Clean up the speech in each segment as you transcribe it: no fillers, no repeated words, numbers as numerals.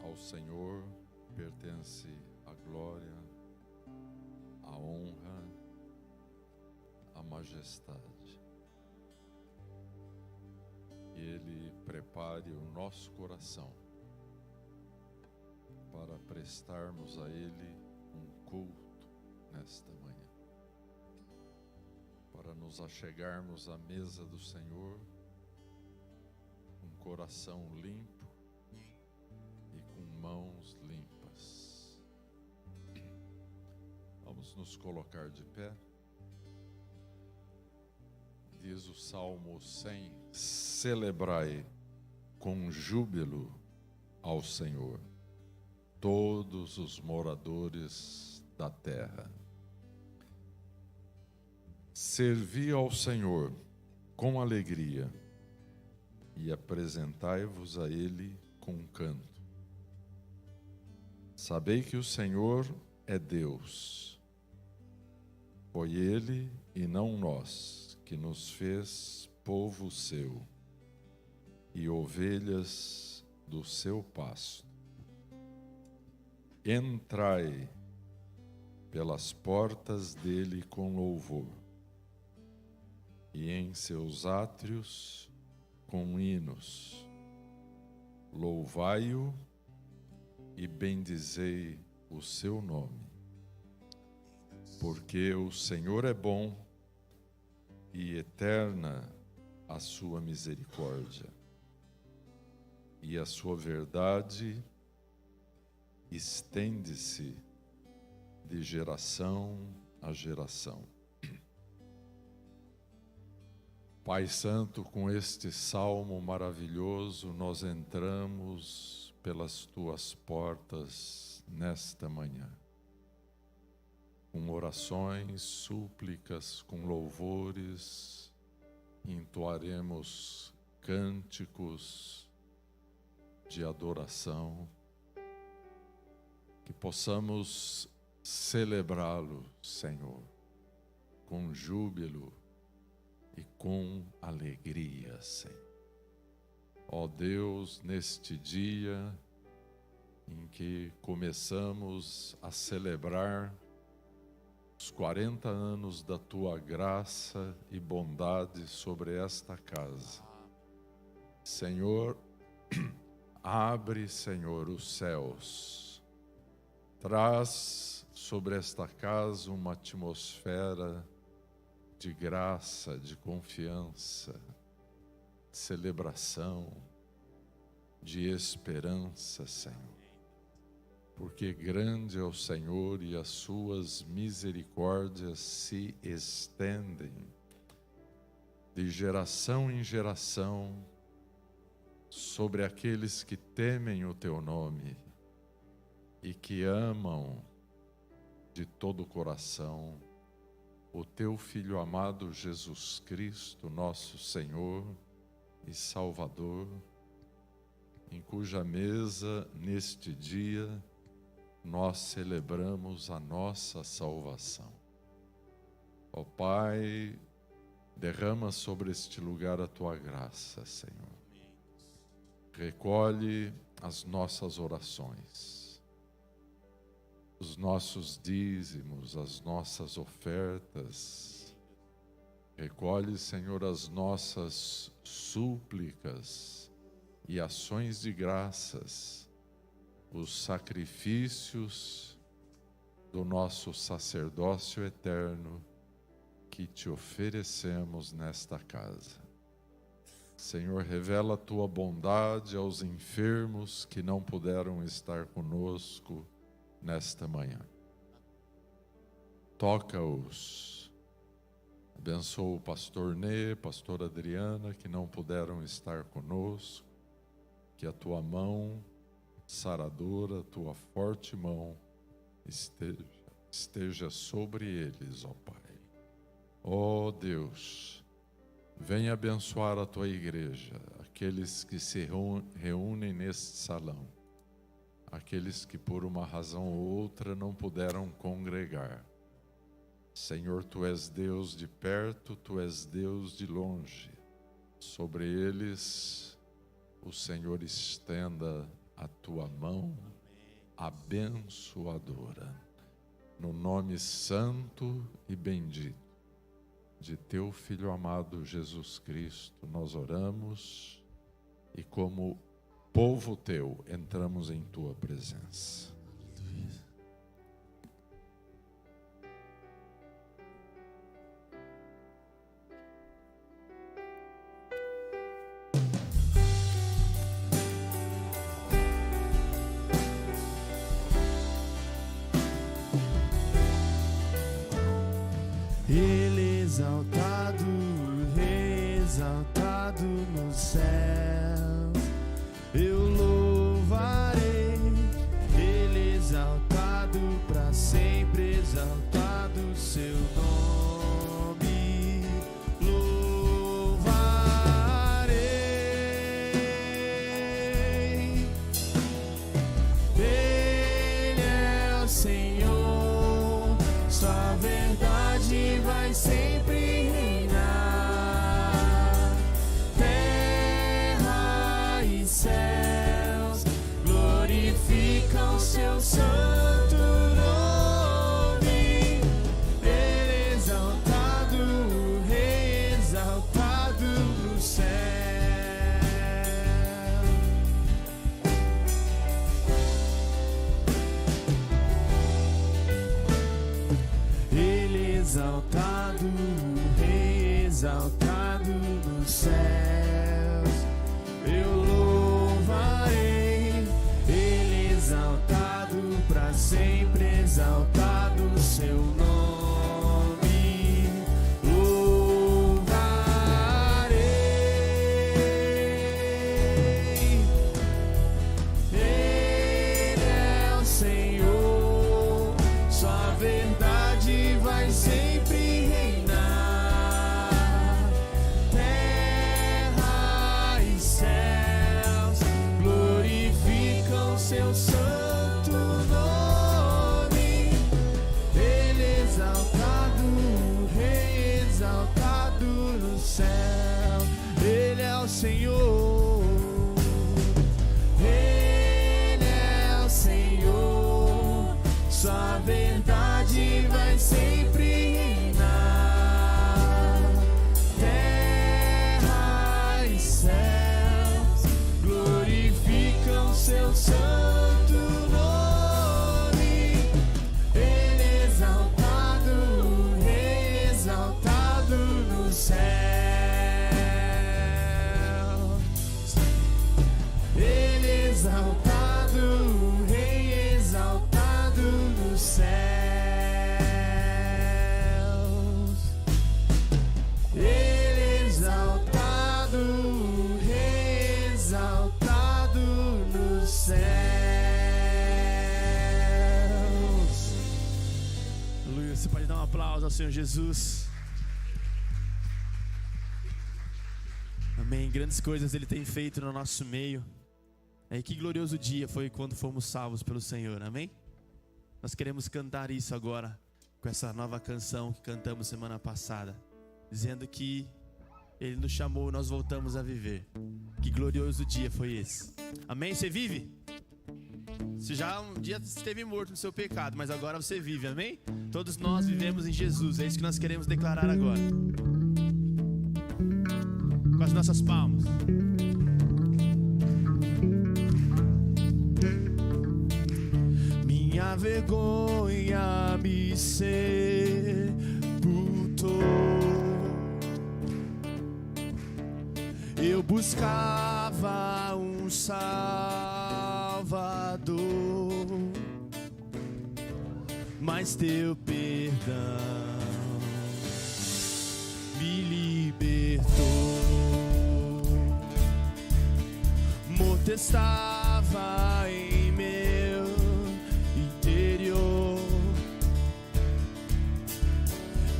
Ao Senhor pertence a glória, a honra, a majestade. Que Ele prepare o nosso coração para prestarmos a Ele um culto nesta manhã, para nos achegarmos à mesa do Senhor com um coração limpo e com mãos limpas. Vamos nos colocar de pé. Diz o Salmo 100: celebrai com júbilo ao Senhor, todos os moradores da terra. Servi ao Senhor com alegria e apresentai-vos a Ele com canto. Sabei que o Senhor é Deus. Foi Ele e não nós que nos fez povo seu e ovelhas do seu pasto. Entrai pelas portas dele com louvor, e em seus átrios com hinos. Louvai-o e bendizei o seu nome, porque o Senhor é bom e eterna a sua misericórdia, e a sua verdade estende-se de geração a geração. Pai Santo, com este salmo maravilhoso, nós entramos pelas tuas portas nesta manhã, com orações, súplicas, com louvores, entoaremos cânticos de adoração, que possamos celebrá-lo, Senhor, com júbilo e com alegria, Senhor. Ó Deus, neste dia em que começamos a celebrar os 40 anos da Tua graça e bondade sobre esta casa, Senhor, abre, Senhor, os céus, traz sobre esta casa uma atmosfera de graça, de confiança, de celebração, de esperança, Senhor. Porque grande é o Senhor e as suas misericórdias se estendem de geração em geração sobre aqueles que temem o Teu nome e que amam de todo o coração o Teu Filho amado Jesus Cristo, nosso Senhor e Salvador, em cuja mesa, neste dia, nós celebramos a nossa salvação. Ó Pai, derrama sobre este lugar a Tua graça, Senhor. Recolhe as nossas orações, os nossos dízimos, as nossas ofertas. Recolhe, Senhor, as nossas súplicas e ações de graças, os sacrifícios do nosso sacerdócio eterno que Te oferecemos nesta casa. Senhor, revela a Tua bondade aos enfermos que não puderam estar conosco nesta manhã. Toca-os. Abençoa o pastor Nê, pastor Adriana, que não puderam estar conosco. Que a Tua mão saradora, a Tua forte mão esteja sobre eles, ó Pai. Ó Deus, venha abençoar a Tua igreja, aqueles que se reúnem neste salão, aqueles que por uma razão ou outra não puderam congregar. Senhor, Tu és Deus de perto, Tu és Deus de longe. Sobre eles, o Senhor estenda a tua mão abençoadora. No nome santo e bendito de teu Filho amado Jesus Cristo, nós oramos e como povo teu entramos em tua presença. Ele exaltado, exaltado nos céus, eu louvarei. Ele exaltado para sempre, exaltado seu nome, louvarei. Ele é o Senhor, sua verdade vai sempre reinar. Terra e céus glorificam seu santo nome. Ele exaltado, Rei exaltado no céu. Ele exaltado, Rei exaltado nos céus, eu louvarei. Ele exaltado para sempre, exaltado seu nome, louvarei. Ele é o Senhor, sua verdade vai sempre reinar. Terra e céus glorificam seu santo nome. Ele exaltado, Rei exaltado no céu. Ele é o Senhor. Ele é o Senhor, sua verdade vai sempre reinar. Terra e céus glorificam seu santo nome. Ele exaltado, Rei exaltado no céu. Ele exaltado, Rei exaltado nos céus. Ele exaltado, Rei exaltado nos céus. Aleluia. Você pode dar um aplauso ao Senhor Jesus. Amém. Grandes coisas Ele tem feito no nosso meio. E que glorioso dia foi quando fomos salvos pelo Senhor, amém? Nós queremos cantar isso agora, com essa nova canção que cantamos semana passada, dizendo que Ele nos chamou e nós voltamos a viver. Que glorioso dia foi esse, amém? Você vive? Você já um dia esteve morto no seu pecado, mas agora você vive, amém? Todos nós vivemos em Jesus, é isso que nós queremos declarar agora. Com as nossas palmas. Minha vergonha me sepultou. Eu buscava um Salvador, mas teu perdão me libertou. Morto estava em meu interior,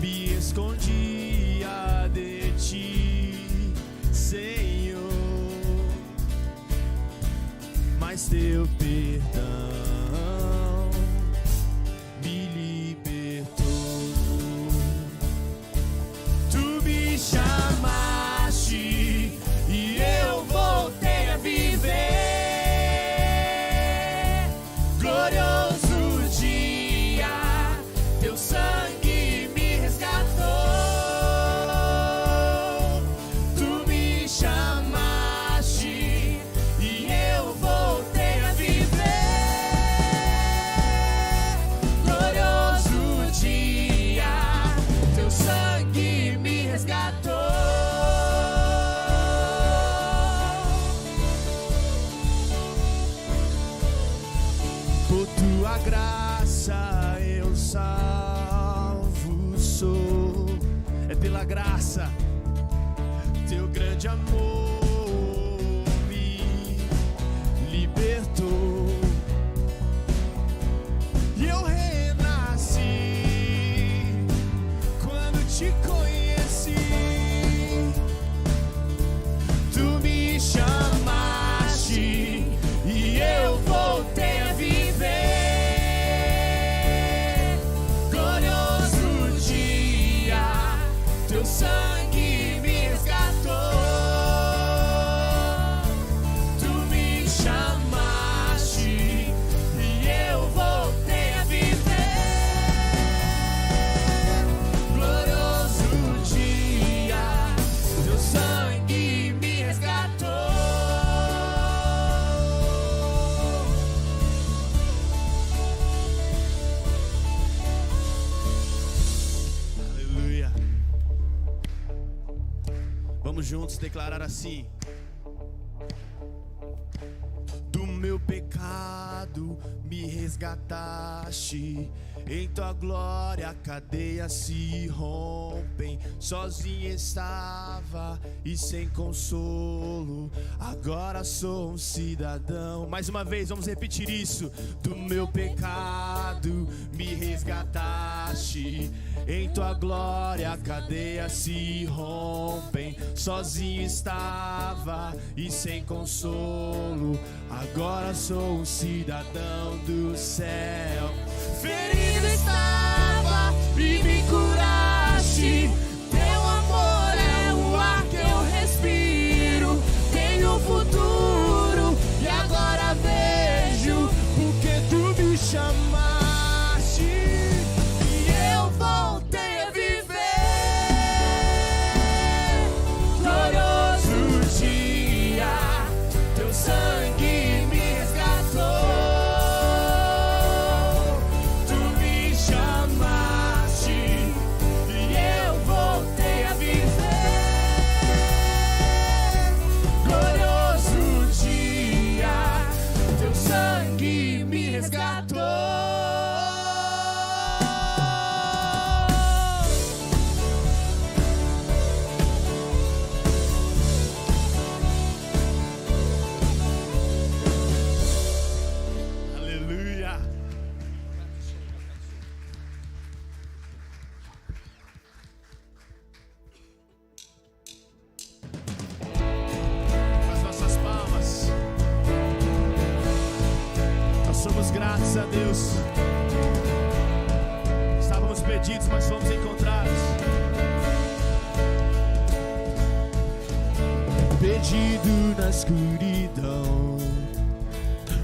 me escondia de ti, Senhor, mas teu perdão me libertou. Tu me chamaste e eu voltei a viver. por tua graça eu salvo sou. É pela graça, teu grande amor me libertou. E eu renasci quando te conheci. Tu me chamaste e eu voltei a viver. Glorioso dia, teu sangue me resgatou. Tu me chamaste e eu voltei a viver. Glorioso dia, teu sangue me resgatou. Aleluia. Vamos juntos declarar assim: do meu pecado me resgataste, em tua glória cadeias se rompem. Sozinho estava e sem consolo, agora sou um cidadão. Mais uma vez, vamos repetir isso. Do meu pecado me resgataste, em tua glória cadeias se rompem. Sozinho estava e sem consolo, agora sou um cidadão do céu. Ferido estava e me curaste, teu amor é o ar que eu respiro. Tenho futuro e agora vejo, porque tu me chamaste e eu voltei a viver. Glorioso dia, teu sangue me resgatou. Tu me chamaste e eu voltei a viver. Glorioso dia, teu sangue me resgatou. Aleluia. As nossas palmas. Nós somos gratos a Deus. Estávamos perdidos, mas fomos encontrados. Perdido na escuridão,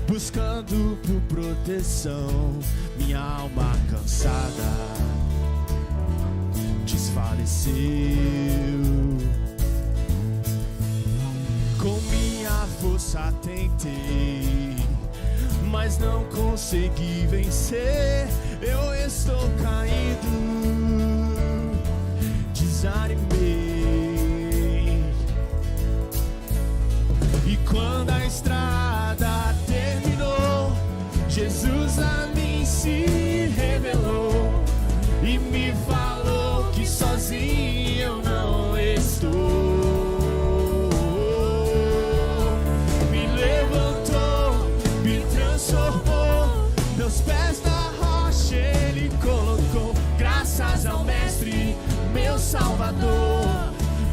buscando por proteção, minha alma cansada desfaleceu. Com minha força tentei, mas não consegui vencer. Eu estou caído, desanimei. E quando a estrada terminou, Jesus a mim se revelou e me falou que sozinho eu não estou. Me levantou, me transformou, meus pés na rocha ele colocou. Graças ao Mestre, meu Salvador,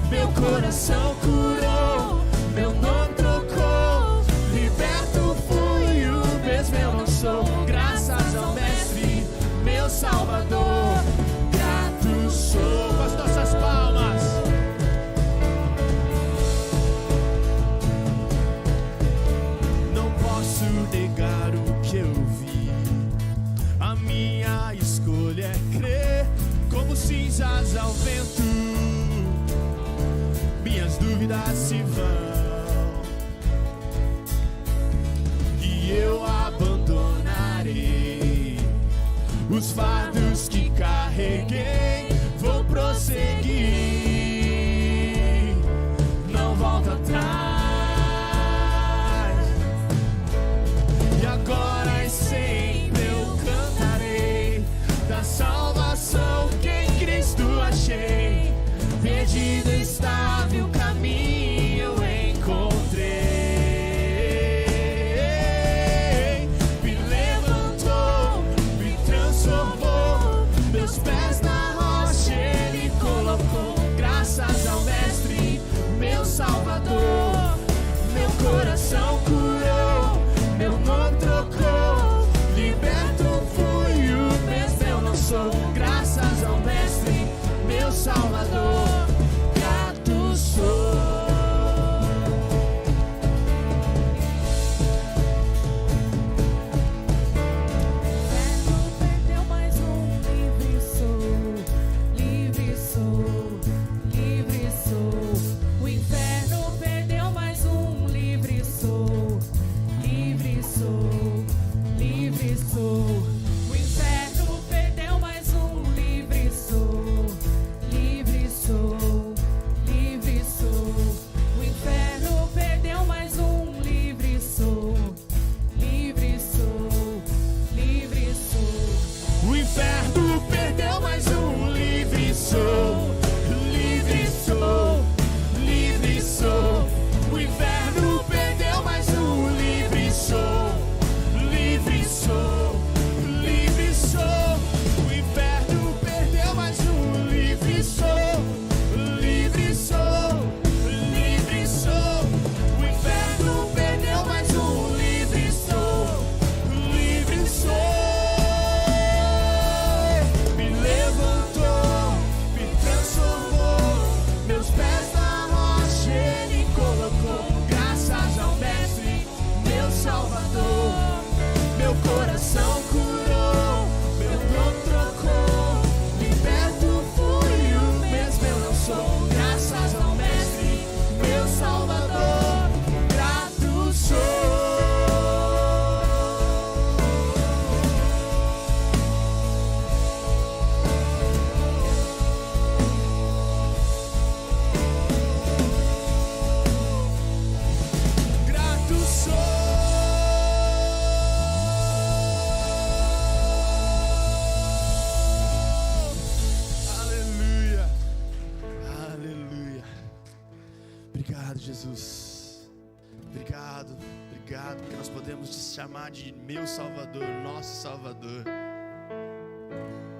meu coração curou, meu nome trocou, liberto fui, o mesmo eu não sou. Graças ao Mestre, meu Salvador, grato sou. Com as nossas palmas. Não posso negar o que eu vi, a minha escolha é crer. Como cinzas ao vento, minhas dúvidas coração curou, meu nome trocou, liberto fui o mesmo eu não sou, graças ao Mestre, meu Salvador, grato sou. Obrigado, porque nós podemos te chamar de meu Salvador, nosso Salvador.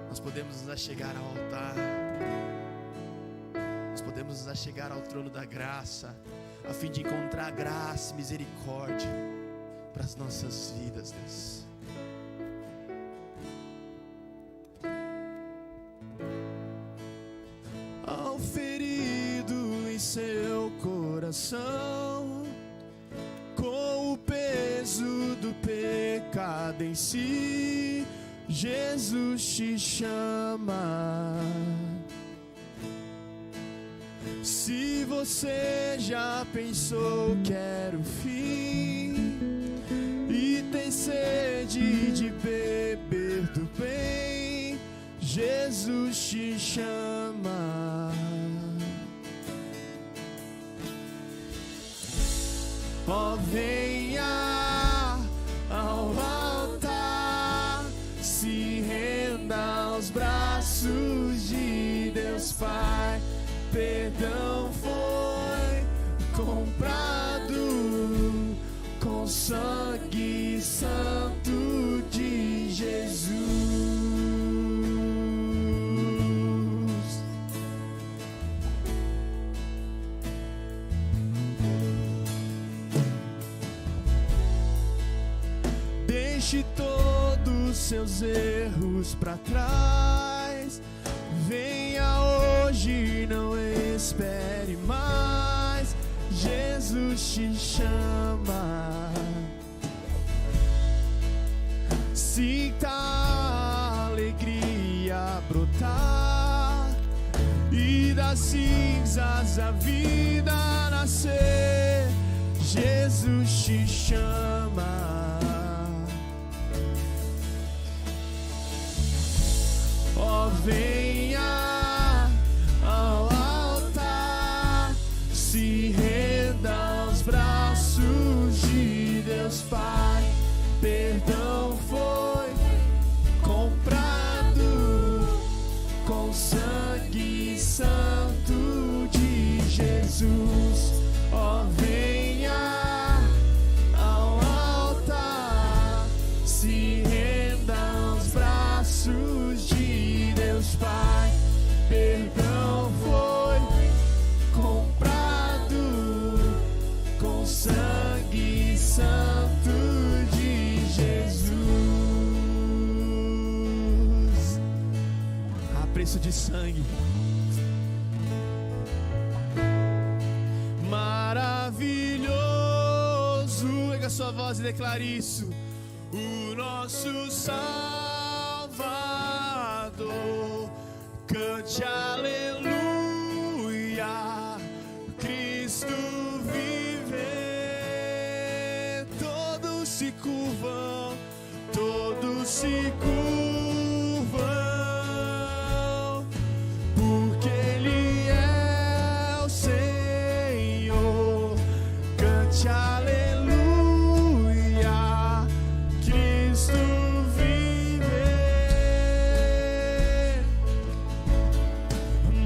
Nós podemos nos achegar ao altar, nós podemos nos achegar ao trono da graça, a fim de encontrar graça e misericórdia para as nossas vidas, Deus. Ao ferido em seu coração, com o peso do pecado em si, Jesus te chama. Se você já pensou que era o fim e tem sede de beber do bem, Jesus te chama. Ó, venha ao altar, se renda aos braços de Deus Pai. Perdão foi comprado com sangue santo de Jesus. Deixe todos seus erros pra trás. Venha hoje, não espere mais. Jesus te chama. Sinta a alegria brotar e das cinzas a vida nascer. Jesus te chama. Ó, venha ao altar, se renda aos braços de Deus Pai. Perdão foi comprado com sangue santo de Jesus. Ó, venha ao altar, se renda aos braços de Deus Pai. Perdão foi comprado com sangue preço de sangue. Maravilhoso, erga sua voz e declare isso. O nosso Salvador, cante aleluia, Cristo vive. Todos se curvam, todos se curvam, porque Ele é o Senhor. Cante aleluia, Cristo vive.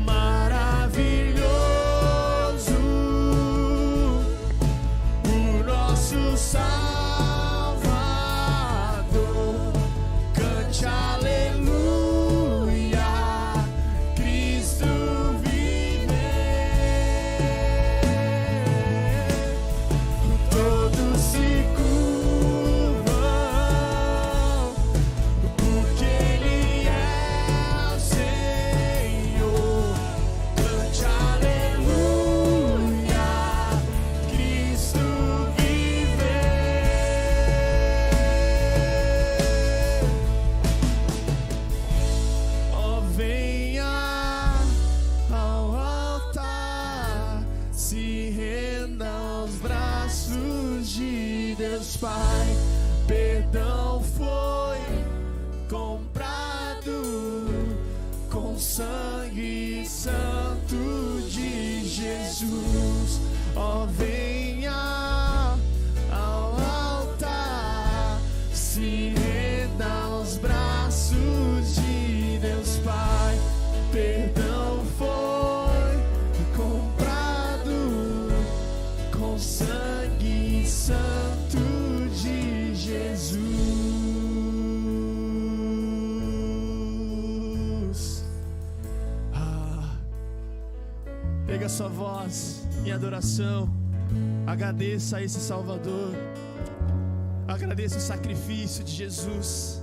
Maravilhoso, o nosso Salvador, cante aleluia, Cristo vive. Todos se curvam, porque Ele é o Senhor. Cante aleluia, Cristo vive. Ó, venha ao altar, se renda aos braços de Deus Pai. Perdão foi comprado com sangue santo de Jesus. Ó, venha ao altar, se renda aos braços de Deus Pai. Perdão foi comprado com sangue santo de Jesus. Pega sua voz em adoração, agradeça a esse Salvador, agradeça o sacrifício de Jesus.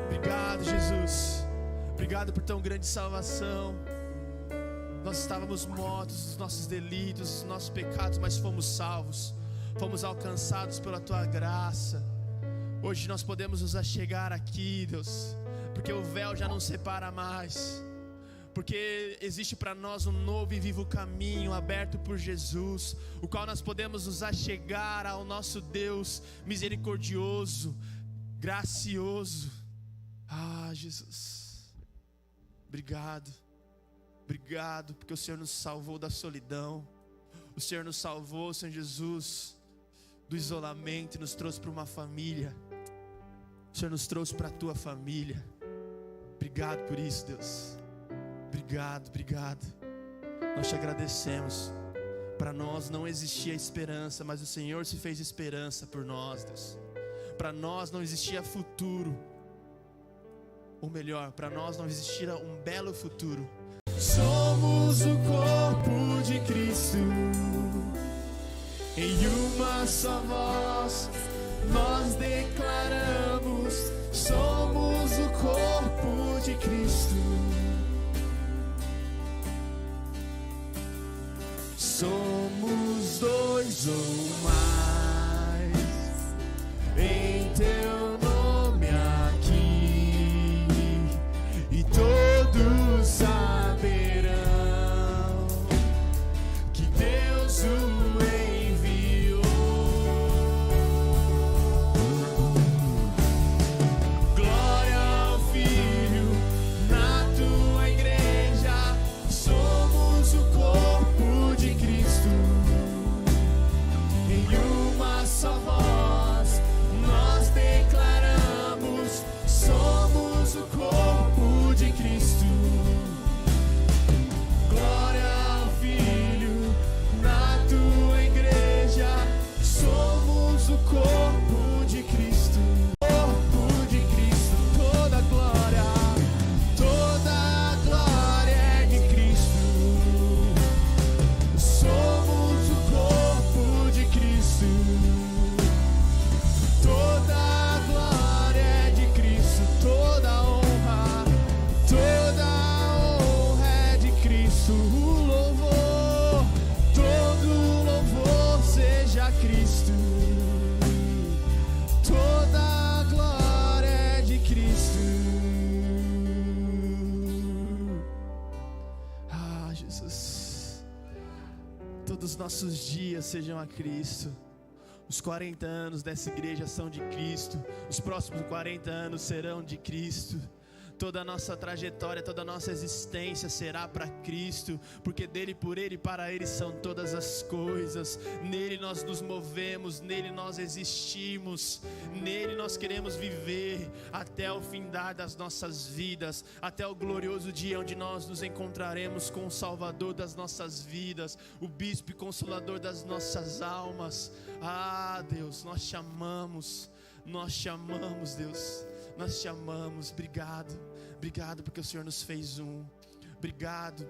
Obrigado, Jesus, obrigado por tão grande salvação. Nós estávamos mortos dos nossos delitos, dos nossos pecados, mas fomos salvos, fomos alcançados pela Tua graça. Hoje nós podemos nos achegar aqui, Deus, porque o véu já não separa mais, porque existe para nós um novo e vivo caminho aberto por Jesus, o qual nós podemos nos achegar ao nosso Deus misericordioso, gracioso. Ah, Jesus, obrigado, obrigado, porque o Senhor nos salvou da solidão, o Senhor nos salvou, Senhor Jesus, do isolamento e nos trouxe para uma família. O Senhor nos trouxe para a Tua família. Obrigado por isso, Deus. Obrigado, obrigado. Nós te agradecemos. Para nós não existia esperança, mas o Senhor se fez esperança por nós, Deus. Para nós não existia futuro, ou melhor, para nós não existia um belo futuro. Somos o corpo de Cristo, em uma só voz nós declaramos: somos o corpo de Cristo. Somos dois ou mais em Teu nome aqui, e todos saberão que Deus o enviou. nossos dias sejam a Cristo. Os 40 anos dessa igreja são de Cristo. Os próximos 40 anos serão de Cristo. Toda a nossa trajetória, toda a nossa existência será para Cristo, porque dele, por ele e para ele são todas as coisas. Nele nós nos movemos, nele nós existimos, nele nós queremos viver até o findar das nossas vidas, até o glorioso dia onde nós nos encontraremos com o Salvador das nossas vidas, o Bispo e Consolador das nossas almas. Ah, Deus, nós te amamos, Deus. Nós te amamos, obrigado porque o Senhor nos fez um. Obrigado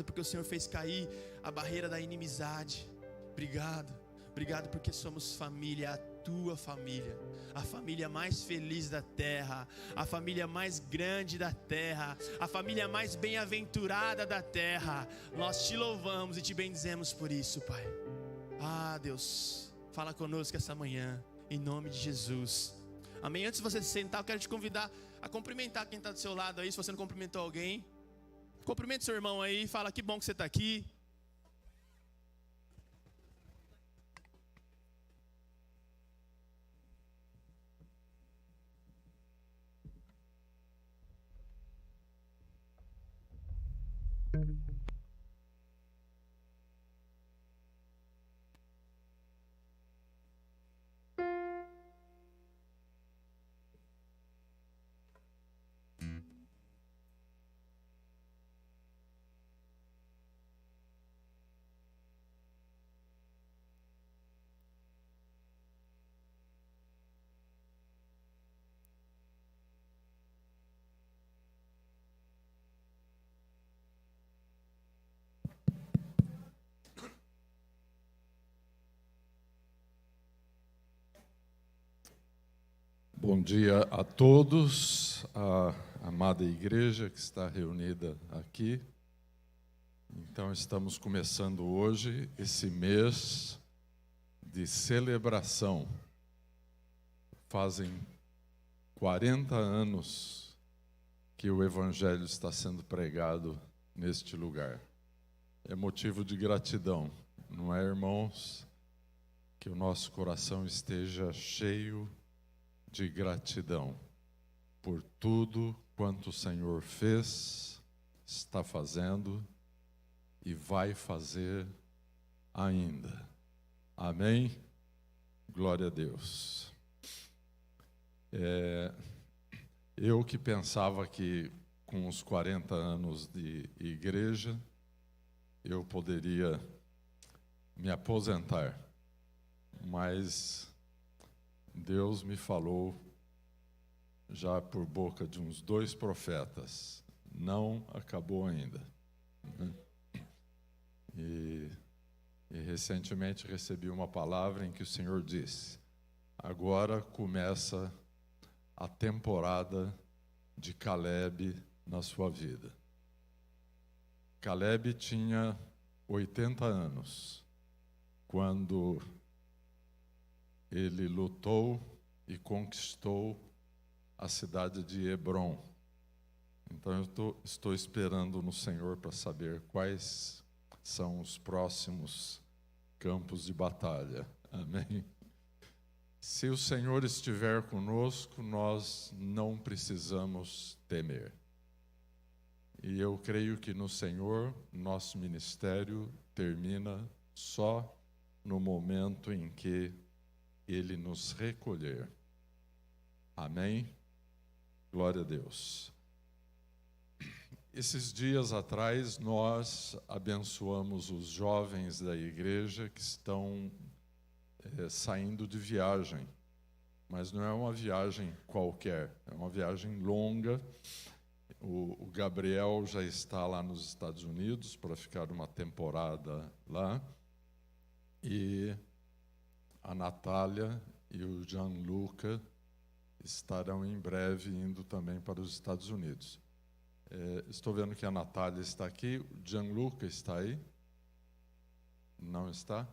porque o Senhor fez cair a barreira da inimizade. Obrigado porque somos família, a tua família, a família mais feliz da terra, a família mais grande da terra, a família mais bem-aventurada da terra. Nós te louvamos e te bendizemos por isso, Pai. Ah, Deus, fala conosco essa manhã, em nome de Jesus. Amém? Antes de você se sentar, eu quero te convidar a cumprimentar quem está do seu lado aí. Se você não cumprimentou alguém, cumprimente seu irmão aí, fala que bom que você está aqui. Bom dia a todos, a amada igreja que está reunida aqui. Então, estamos começando hoje esse mês de celebração. Fazem 40 anos que o Evangelho está sendo pregado neste lugar. É motivo de gratidão, não é, irmãos? Que o nosso coração esteja cheio de gratidão por tudo quanto o Senhor fez, está fazendo e vai fazer ainda. Amém? Glória a Deus. Eu que pensava que com os 40 anos de igreja eu poderia me aposentar, mas Deus me falou, já por boca de uns 2 profetas, não acabou ainda. E recentemente recebi uma palavra em que o Senhor disse: agora começa a temporada de Caleb na sua vida. Caleb tinha 80 anos quando ele lutou e conquistou a cidade de Hebrom. Então eu estou esperando no Senhor para saber quais são os próximos campos de batalha. Amém? Se o Senhor estiver conosco, nós não precisamos temer. E eu creio que no Senhor, nosso ministério termina só no momento em que Ele nos recolher. Amém? Glória a Deus. Esses dias atrás, nós abençoamos os jovens da igreja que estão saindo de viagem. Mas não é uma viagem qualquer, é uma viagem longa. O Gabriel já está lá nos Estados Unidos para ficar uma temporada lá. E a Natália e o Gianluca estarão em breve indo também para os Estados Unidos. Estou vendo que a Natália está aqui. O Gianluca está aí? Não está?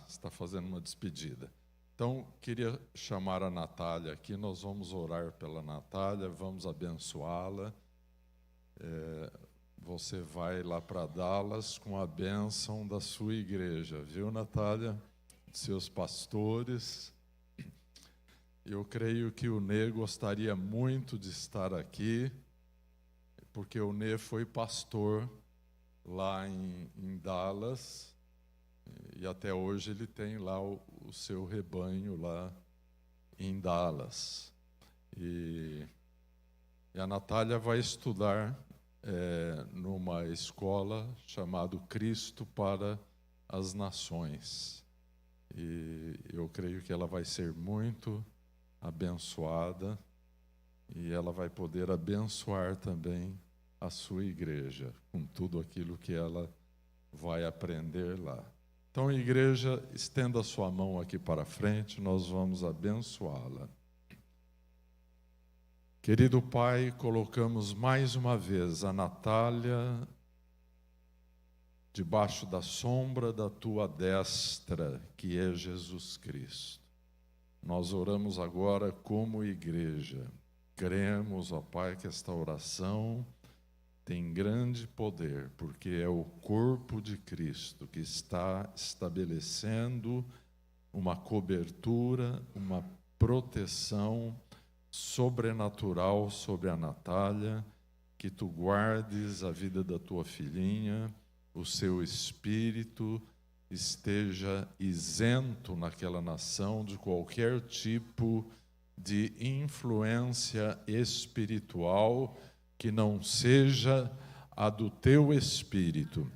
Está fazendo uma despedida. Então, queria chamar a Natália aqui. Nós vamos orar pela Natália, vamos abençoá-la. você vai lá para Dallas com a bênção da sua igreja, viu, Natália? Seus pastores. Eu creio que o Nê gostaria muito de estar aqui, porque o Nê foi pastor lá em Dallas, e até hoje ele tem lá o seu rebanho lá em Dallas. E a Natália vai estudar numa escola chamada Cristo para as Nações. E eu creio que ela vai ser muito abençoada e ela vai poder abençoar também a sua igreja com tudo aquilo que ela vai aprender lá. Então, igreja, estenda a sua mão aqui para frente, nós vamos abençoá-la. Querido Pai, colocamos mais uma vez a Natália debaixo da sombra da Tua destra, que é Jesus Cristo. Nós oramos agora como igreja. Cremos, ó Pai, que esta oração tem grande poder, porque é o corpo de Cristo que está estabelecendo uma cobertura, uma proteção sobrenatural sobre a Natália, que Tu guardes a vida da Tua filhinha, o seu espírito esteja isento naquela nação de qualquer tipo de influência espiritual que não seja a do Teu Espírito.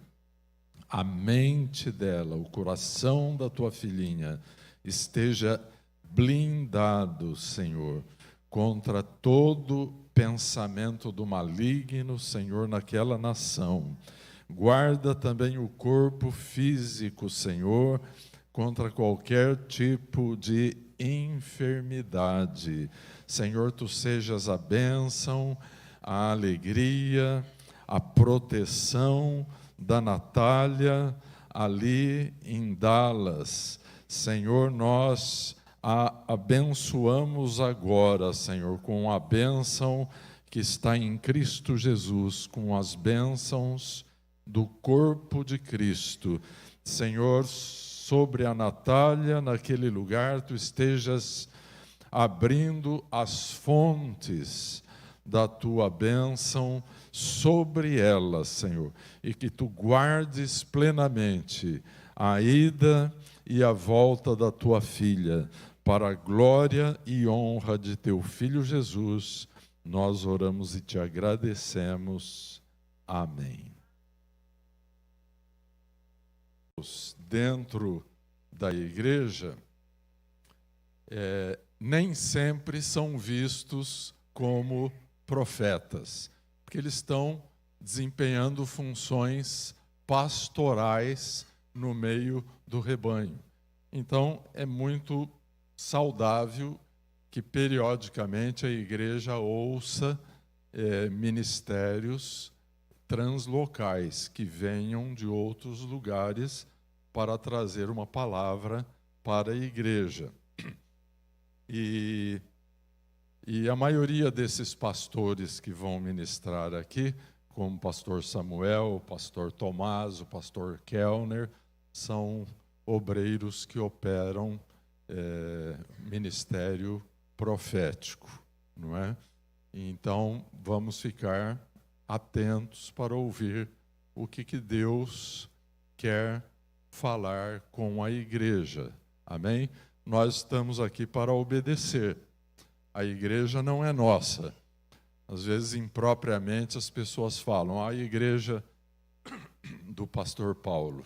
A mente dela, o coração da Tua filhinha esteja blindado, Senhor, contra todo pensamento do maligno, Senhor, naquela nação. Guarda também o corpo físico, Senhor, contra qualquer tipo de enfermidade. Senhor, Tu sejas a bênção, a alegria, a proteção da Natália ali em Dallas. Senhor, nós a abençoamos agora, Senhor, com a bênção que está em Cristo Jesus, com as bênçãos do corpo de Cristo. Senhor, sobre a Natália, naquele lugar, Tu estejas abrindo as fontes da Tua bênção sobre ela, Senhor, e que Tu guardes plenamente a ida e a volta da Tua filha, para a glória e honra de Teu Filho Jesus, nós oramos e Te agradecemos. Amém. Dentro da igreja, nem sempre são vistos como profetas, porque eles estão desempenhando funções pastorais no meio do rebanho. Então, é muito saudável que periodicamente a igreja ouça ministérios translocais que venham de outros lugares para trazer uma palavra para a igreja. E a maioria desses pastores que vão ministrar aqui, como o pastor Samuel, o pastor Tomás, o pastor Kellner, são obreiros que operam ministério profético, não é? Então, vamos ficar atentos para ouvir o que Deus quer falar com a igreja. Amém? Nós estamos aqui para obedecer. A igreja não é nossa. Às vezes, impropriamente, as pessoas falam, a igreja do pastor Paulo.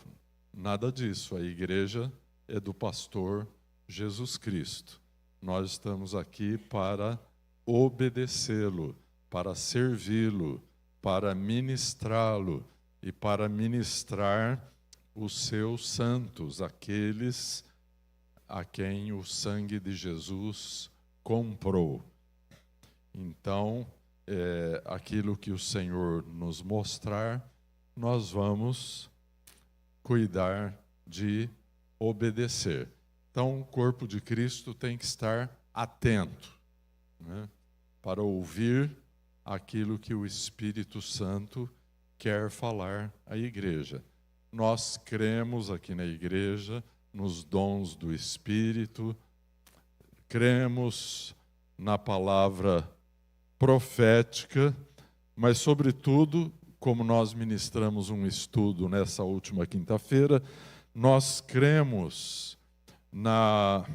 Nada disso. A igreja é do pastor Jesus Cristo. Nós estamos aqui para obedecê-lo, para servi-lo, para ministrá-lo e para ministrar os seus santos, aqueles a quem o sangue de Jesus comprou. Então, aquilo que o Senhor nos mostrar, nós vamos cuidar de obedecer. Então, o corpo de Cristo tem que estar atento, né, para ouvir aquilo que o Espírito Santo quer falar à igreja. Nós cremos aqui na igreja nos dons do Espírito, cremos na palavra profética, mas, sobretudo, como nós ministramos um estudo nessa última quinta-feira, nós cremos na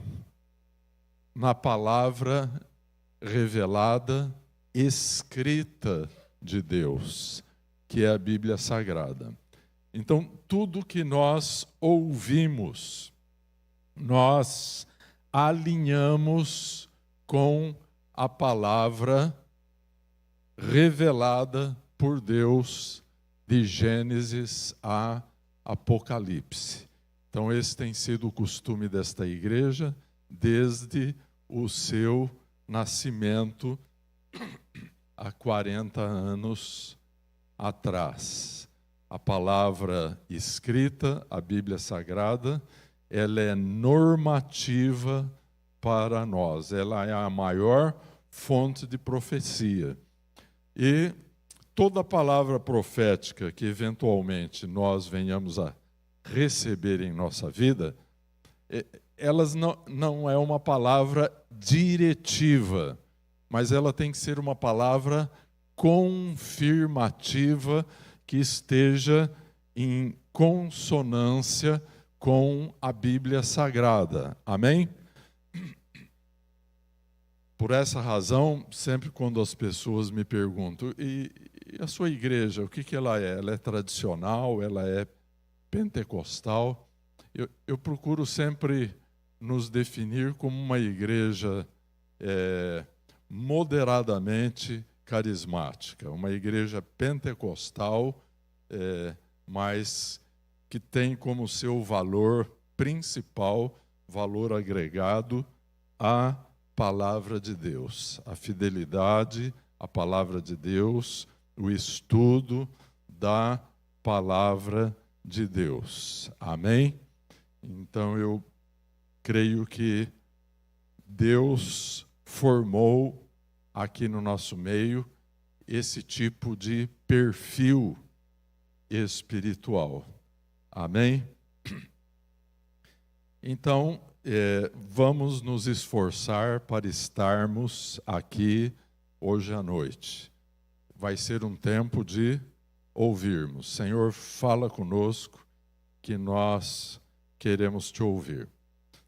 palavra revelada, escrita de Deus, que é a Bíblia Sagrada. Então, tudo que nós ouvimos, nós alinhamos com a palavra revelada por Deus de Gênesis a Apocalipse. Então, esse tem sido o costume desta igreja desde o seu nascimento há 40 anos atrás. A palavra escrita, a Bíblia Sagrada, ela é normativa para nós. Ela é a maior fonte de profecia. E toda palavra profética que eventualmente nós venhamos a receber em nossa vida, elas não é uma palavra diretiva, mas ela tem que ser uma palavra confirmativa que esteja em consonância com a Bíblia Sagrada. Amém? Por essa razão, sempre quando as pessoas me perguntam, e a sua igreja, o que ela é? Ela é tradicional? Ela é pentecostal? Eu procuro sempre nos definir como uma igreja moderadamente carismática, uma igreja pentecostal, mas que tem como seu valor principal, valor agregado, a palavra de Deus, a fidelidade à palavra de Deus, o estudo da palavra de Deus. Amém? Então eu creio que Deus formou aqui no nosso meio esse tipo de perfil espiritual. Amém? Então, vamos nos esforçar para estarmos aqui hoje à noite. Vai ser um tempo de ouvirmos. Senhor, fala conosco, que nós queremos te ouvir.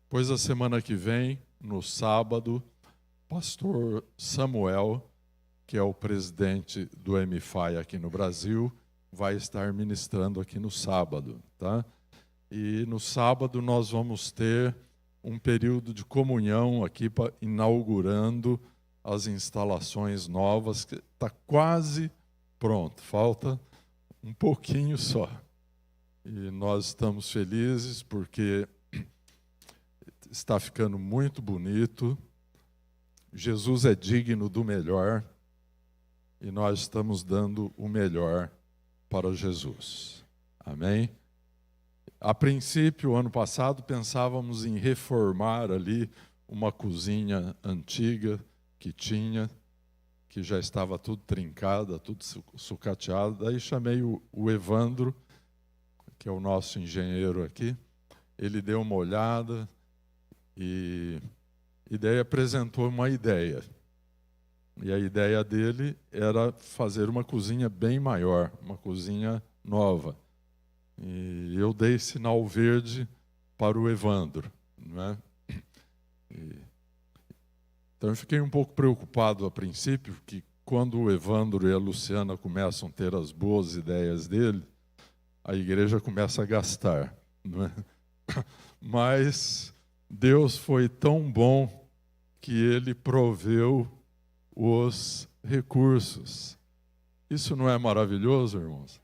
Pois a semana que vem, no sábado, pastor Samuel, que é o presidente do MFI aqui no Brasil, vai estar ministrando aqui no sábado, tá? E no sábado nós vamos ter um período de comunhão aqui, inaugurando as instalações novas, que está quase pronto, falta um pouquinho só. E nós estamos felizes porque está ficando muito bonito. Jesus é digno do melhor e nós estamos dando o melhor para Jesus. Amém? A princípio, ano passado, pensávamos em reformar ali uma cozinha antiga que tinha, que já estava tudo trincada, tudo sucateado. Daí chamei o Evandro, que é o nosso engenheiro aqui. Ele deu uma olhada e daí apresentou uma ideia. E a ideia dele era fazer uma cozinha bem maior, uma cozinha nova. E eu dei sinal verde para o Evandro, né? Então eu fiquei um pouco preocupado a princípio, que quando o Evandro e a Luciana começam a ter as boas ideias dele, a igreja começa a gastar, não é? Mas Deus foi tão bom que Ele proveu os recursos. Isso não é maravilhoso, irmãos?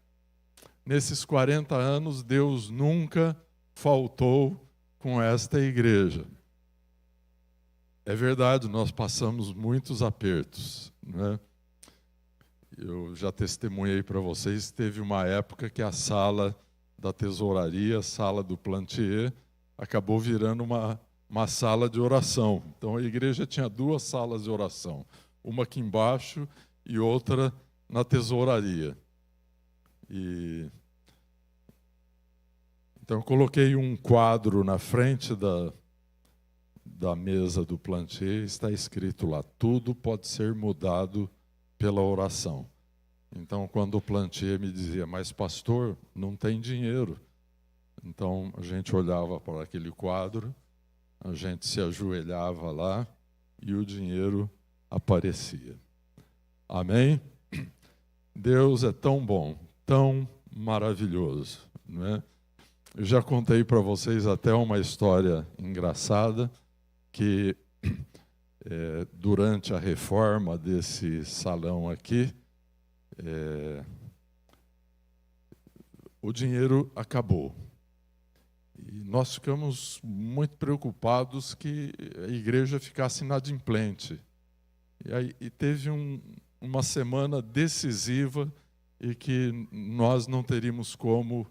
Nesses 40 anos, Deus nunca faltou com esta igreja. É verdade, nós passamos muitos apertos, né? Eu já testemunhei para vocês, teve uma época que a sala da tesouraria, a sala do plantier, acabou virando uma sala de oração. Então a igreja tinha 2 salas de oração, uma aqui embaixo e outra na tesouraria. Então eu coloquei um quadro na frente da mesa do plantê, está escrito lá: tudo pode ser mudado pela oração. Então, quando o plantê me dizia: mas pastor, não tem dinheiro. Então, a gente olhava para aquele quadro, a gente se ajoelhava lá e o dinheiro aparecia. Amém? Deus é tão bom, tão maravilhoso, não é? Eu já contei para vocês até uma história engraçada, que durante a reforma desse salão aqui, o dinheiro acabou. E nós ficamos muito preocupados que a igreja ficasse inadimplente. E teve uma semana decisiva e que nós não teríamos como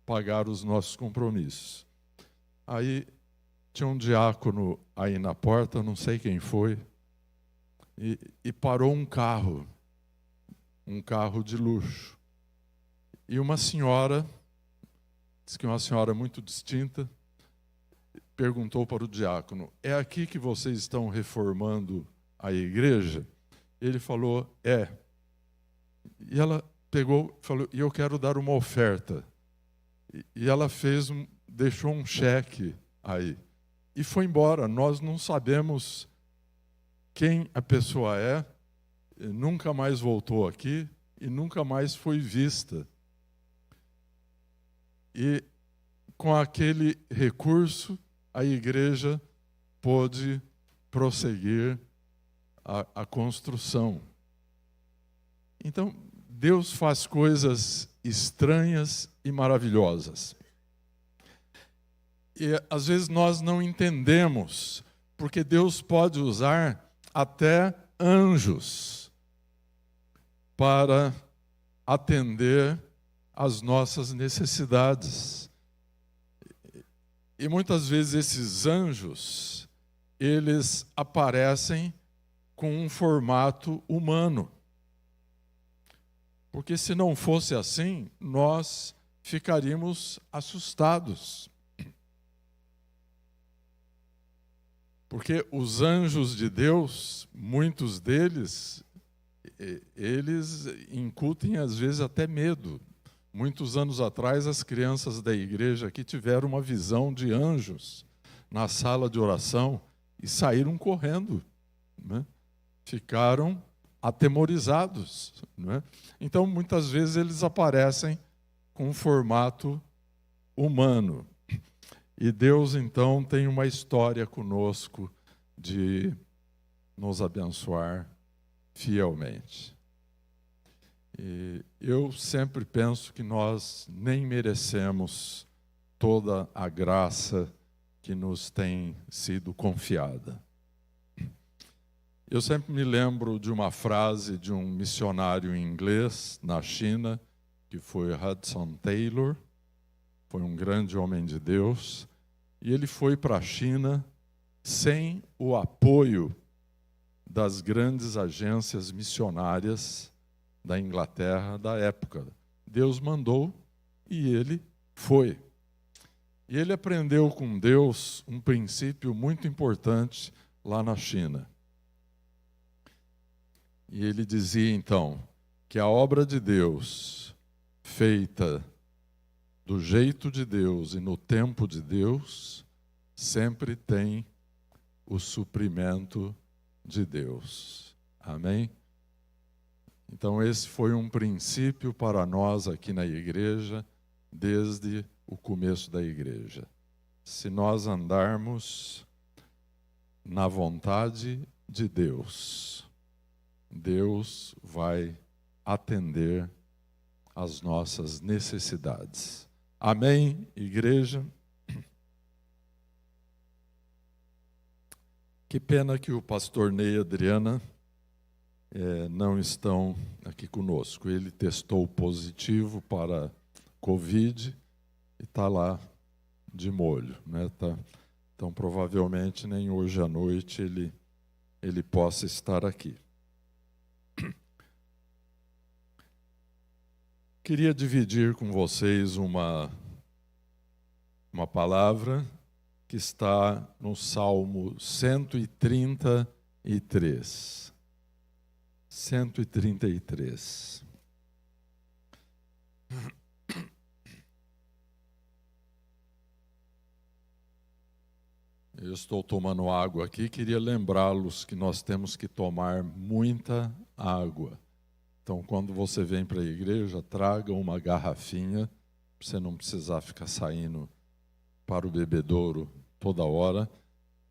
pagar os nossos compromissos. Aí tinha um diácono aí na porta, não sei quem foi, e parou um carro de luxo. E uma senhora, diz que uma senhora muito distinta, perguntou para o diácono: é aqui que vocês estão reformando a igreja? Ele falou: é. E ela pegou e falou: e eu quero dar uma oferta. E ela deixou um cheque aí. E foi embora. Nós não sabemos quem a pessoa é, nunca mais voltou aqui e nunca mais foi vista. E com aquele recurso, a igreja pôde prosseguir a construção. Então, Deus faz coisas estranhas e maravilhosas. E às vezes nós não entendemos, porque Deus pode usar até anjos para atender às nossas necessidades. E muitas vezes esses anjos, eles aparecem com um formato humano. Porque se não fosse assim, nós ficaríamos assustados. Porque os anjos de Deus, muitos deles, eles incutem às vezes até medo. Muitos anos atrás, as crianças da igreja aqui tiveram uma visão de anjos na sala de oração e saíram correndo, né? Ficaram atemorizados, né? Então, muitas vezes, eles aparecem com um formato humano. E Deus, então, tem uma história conosco de nos abençoar fielmente. E eu sempre penso que nós nem merecemos toda a graça que nos tem sido confiada. Eu sempre me lembro de uma frase de um missionário inglês na China, que foi Hudson Taylor, foi um grande homem de Deus, e ele foi para a China sem o apoio das grandes agências missionárias da Inglaterra da época. Deus mandou e ele foi. E ele aprendeu com Deus um princípio muito importante lá na China. E ele dizia, então, que a obra de Deus, feita do jeito de Deus e no tempo de Deus, sempre tem o suprimento de Deus. Amém? Então, esse foi um princípio para nós aqui na igreja, desde o começo da igreja. Se nós andarmos na vontade de Deus, Deus vai atender às nossas necessidades. Amém, igreja? Que pena que o pastor Ney e Adriana não estão aqui conosco. Ele testou positivo para Covid e está lá de molho, né? Então, provavelmente, nem hoje à noite ele possa estar aqui. Queria dividir com vocês uma palavra que está no Salmo 133. 133. Eu estou tomando água aqui, queria lembrá-los que nós temos que tomar muita água. Então, quando você vem para a igreja, traga uma garrafinha, para você não precisar ficar saindo para o bebedouro toda hora,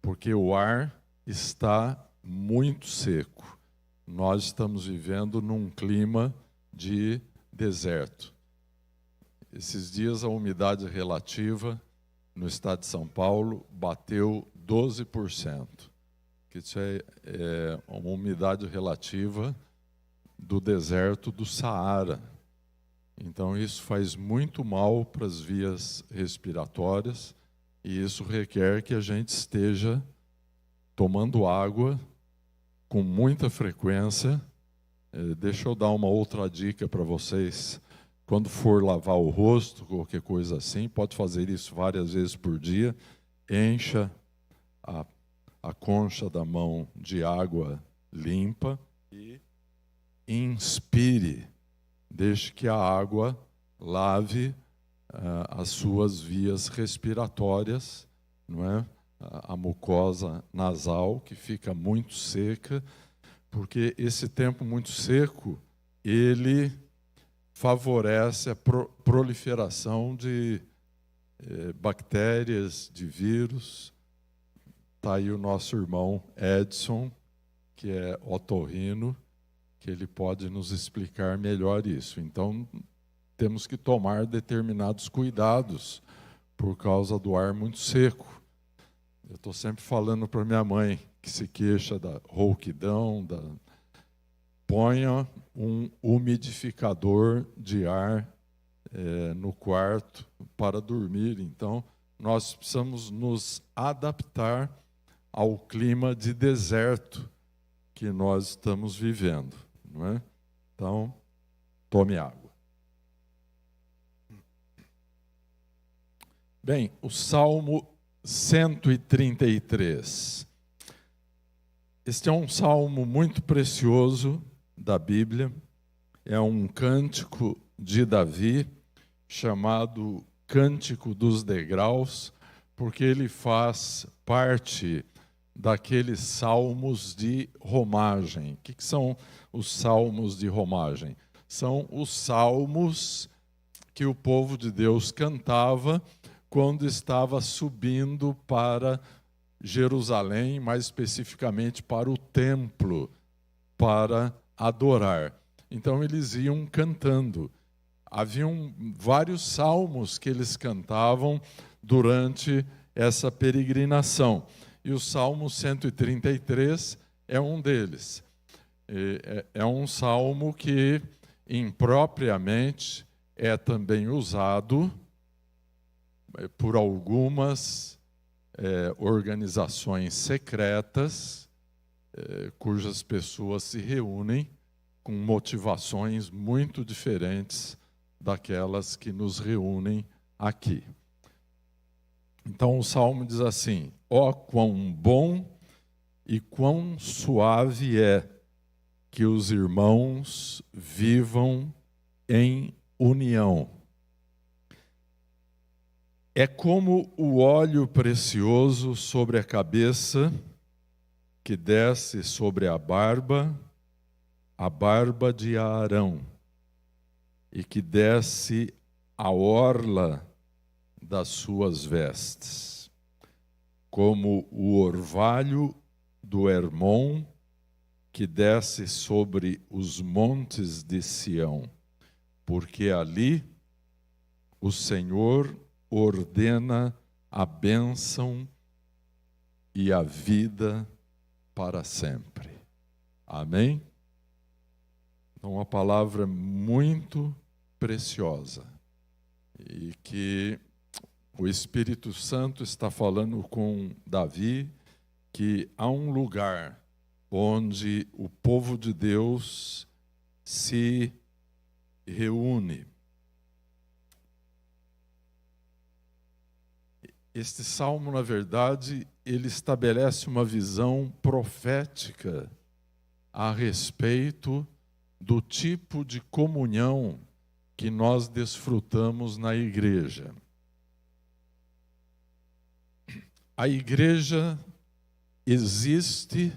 porque o ar está muito seco. Nós estamos vivendo num clima de deserto. Esses dias a umidade relativa no estado de São Paulo bateu 12%, que isso é uma umidade relativa do deserto do Saara. Então isso faz muito mal para as vias respiratórias e isso requer que a gente esteja tomando água com muita frequência. Deixa eu dar uma outra dica para vocês. Quando for lavar o rosto, qualquer coisa assim, pode fazer isso várias vezes por dia. Encha a concha da mão de água limpa e inspire. Deixe que a água lave as suas vias respiratórias, não é? A mucosa nasal, que fica muito seca, porque esse tempo muito seco, ele favorece a proliferação de bactérias, de vírus. Está aí o nosso irmão Edson, que é otorrino, que ele pode nos explicar melhor isso. Então, temos que tomar determinados cuidados por causa do ar muito seco. Eu estou sempre falando para minha mãe, que se queixa da rouquidão, ponha um umidificador de ar no quarto para dormir. Então, nós precisamos nos adaptar ao clima de deserto que nós estamos vivendo, não é? Então, tome água. Bem, o Salmo 133. Este é um salmo muito precioso da Bíblia. É um cântico de Davi, chamado Cântico dos Degraus, porque ele faz parte daqueles salmos de romagem. O que são os salmos de romagem? São os salmos que o povo de Deus cantava quando estava subindo para Jerusalém, mais especificamente para o templo, para adorar. Então eles iam cantando. Haviam vários salmos que eles cantavam durante essa peregrinação. E o Salmo 133 é um deles. É um salmo que impropriamente é também usado por algumas organizações secretas, cujas pessoas se reúnem com motivações muito diferentes daquelas que nos reúnem aqui. Então o Salmo diz assim: ó, quão bom e quão suave é que os irmãos vivam em união. É como o óleo precioso sobre a cabeça, que desce sobre a barba de Arão, e que desce a orla das suas vestes, como o orvalho do Hermon, que desce sobre os montes de Sião, porque ali o Senhor ordena a bênção e a vida para sempre. Amém? Então, uma palavra muito preciosa e que o Espírito Santo está falando com Davi, que há um lugar onde o povo de Deus se reúne. Este salmo, na verdade, ele estabelece uma visão profética a respeito do tipo de comunhão que nós desfrutamos na igreja. A igreja existe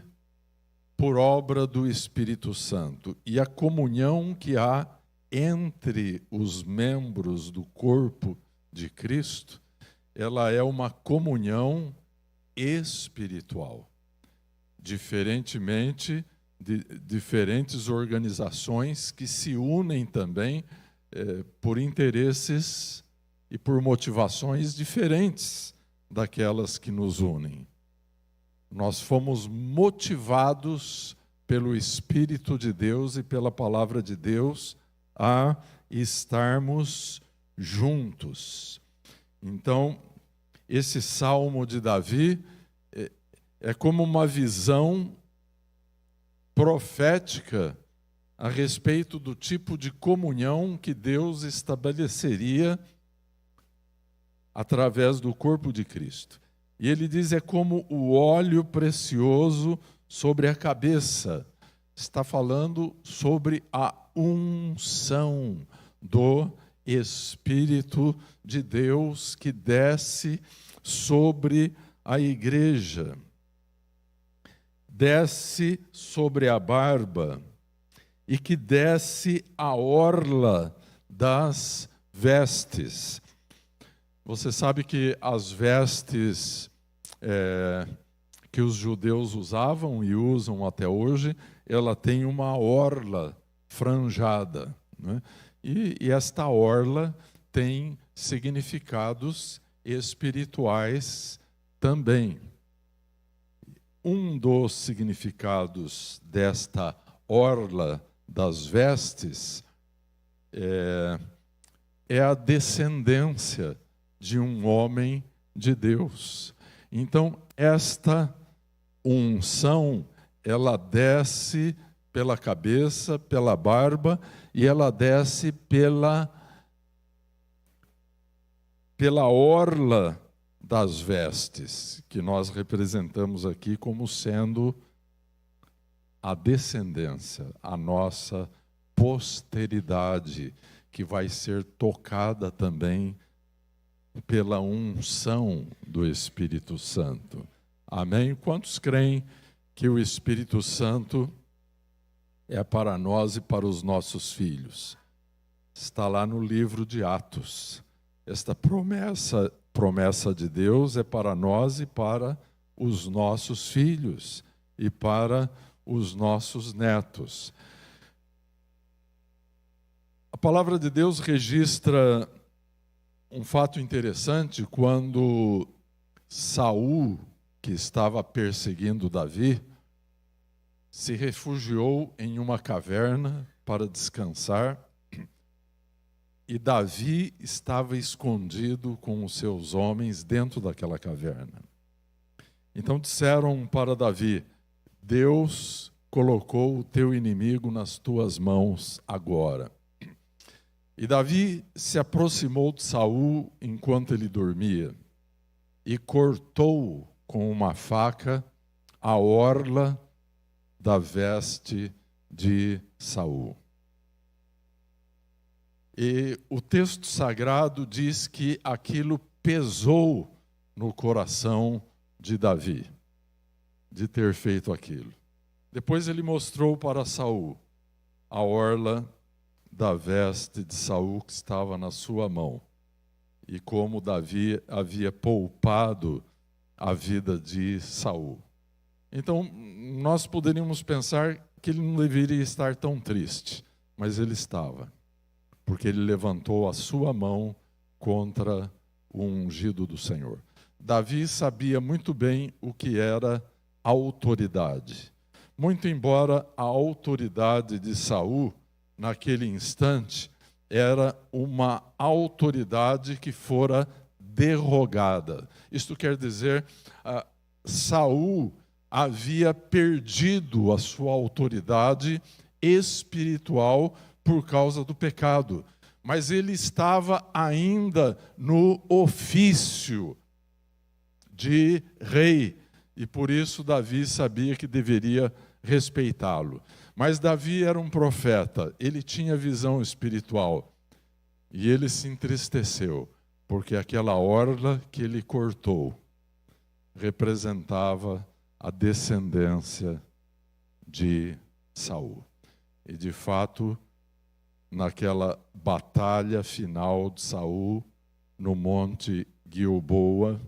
por obra do Espírito Santo, e a comunhão que há entre os membros do corpo de Cristo, ela é uma comunhão espiritual, diferentemente de diferentes organizações que se unem também por interesses e por motivações diferentes daquelas que nos unem. Nós fomos motivados pelo Espírito de Deus e pela Palavra de Deus a estarmos juntos. Então, esse Salmo de Davi é como uma visão profética a respeito do tipo de comunhão que Deus estabeleceria através do corpo de Cristo. E ele diz, é como o óleo precioso sobre a cabeça. Está falando sobre a unção do Espírito de Deus que desce sobre a igreja. Desce sobre a barba e que desce a orla das vestes. Você sabe que as vestes que os judeus usavam e usam até hoje, ela tem uma orla franjada, né? E esta orla tem significados espirituais também. Um dos significados desta orla das vestes é a descendência de um homem de Deus. Então, esta unção, ela desce pela cabeça, pela barba, e ela desce pela orla das vestes, que nós representamos aqui como sendo a descendência, a nossa posteridade, que vai ser tocada também pela unção do Espírito Santo. Amém? Quantos creem que o Espírito Santo é para nós e para os nossos filhos? Está lá no livro de Atos. Esta promessa de Deus é para nós e para os nossos filhos e para os nossos netos. A palavra de Deus registra um fato interessante quando Saul, que estava perseguindo Davi, se refugiou em uma caverna para descansar, e Davi estava escondido com os seus homens dentro daquela caverna. Então disseram para Davi: Deus colocou o teu inimigo nas tuas mãos agora. E Davi se aproximou de Saul enquanto ele dormia e cortou com uma faca a orla da veste de Saul. E o texto sagrado diz que aquilo pesou no coração de Davi, de ter feito aquilo. Depois ele mostrou para Saul a orla da veste de Saul que estava na sua mão, e como Davi havia poupado a vida de Saul. Então, nós poderíamos pensar que ele não deveria estar tão triste, mas ele estava, porque ele levantou a sua mão contra o ungido do Senhor. Davi sabia muito bem o que era autoridade. Muito embora a autoridade de Saul, naquele instante, era uma autoridade que fora derrogada. Isto quer dizer, Saul havia perdido a sua autoridade espiritual por causa do pecado, mas ele estava ainda no ofício de rei, e por isso Davi sabia que deveria respeitá-lo. Mas Davi era um profeta, ele tinha visão espiritual, e ele se entristeceu, porque aquela orla que ele cortou representava a descendência de Saul. E de fato, naquela batalha final de Saul, no monte Gilboa,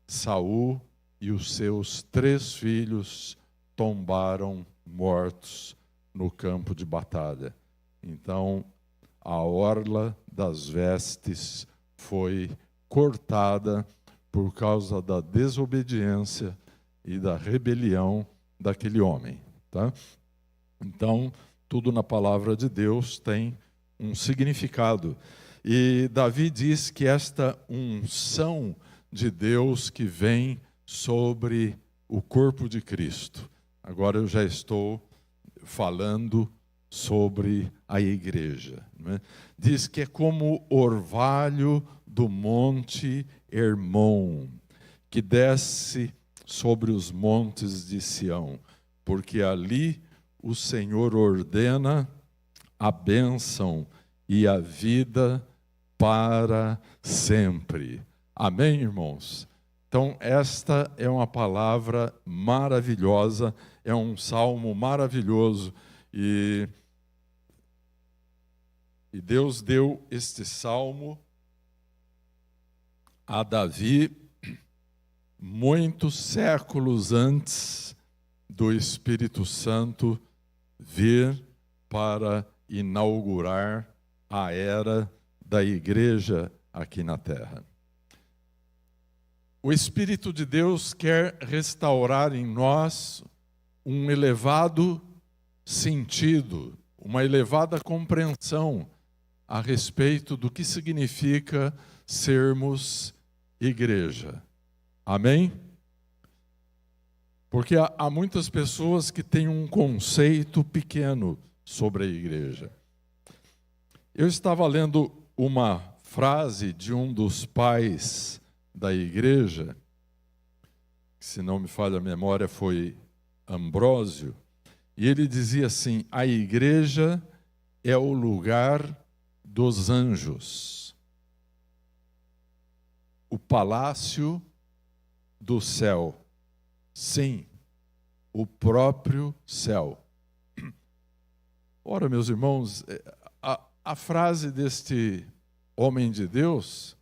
Saul e os seus 3 filhos tombaram mortos no campo de batalha. Então, a orla das vestes foi cortada por causa da desobediência e da rebelião daquele homem. Tá? Então, tudo na palavra de Deus tem um significado. E Davi diz que esta unção de Deus que vem sobre o corpo de Cristo. Agora eu já estou falando sobre a igreja. Né? Diz que é como orvalho do monte Hermon, que desce sobre os montes de Sião, porque ali o Senhor ordena a bênção e a vida para sempre. Amém, irmãos? Então, esta é uma palavra maravilhosa, é um salmo maravilhoso, e Deus deu este salmo a Davi muitos séculos antes do Espírito Santo vir para inaugurar a era da igreja aqui na terra. O Espírito de Deus quer restaurar em nós um elevado sentido, uma elevada compreensão a respeito do que significa sermos igreja. Amém? Porque há muitas pessoas que têm um conceito pequeno sobre a igreja. Eu estava lendo uma frase de um dos pais da igreja, que, se não me falha a memória, foi Ambrósio, e ele dizia assim: a igreja é o lugar dos anjos, o palácio do céu. Sim, o próprio céu. Ora, meus irmãos, a frase deste homem de Deus,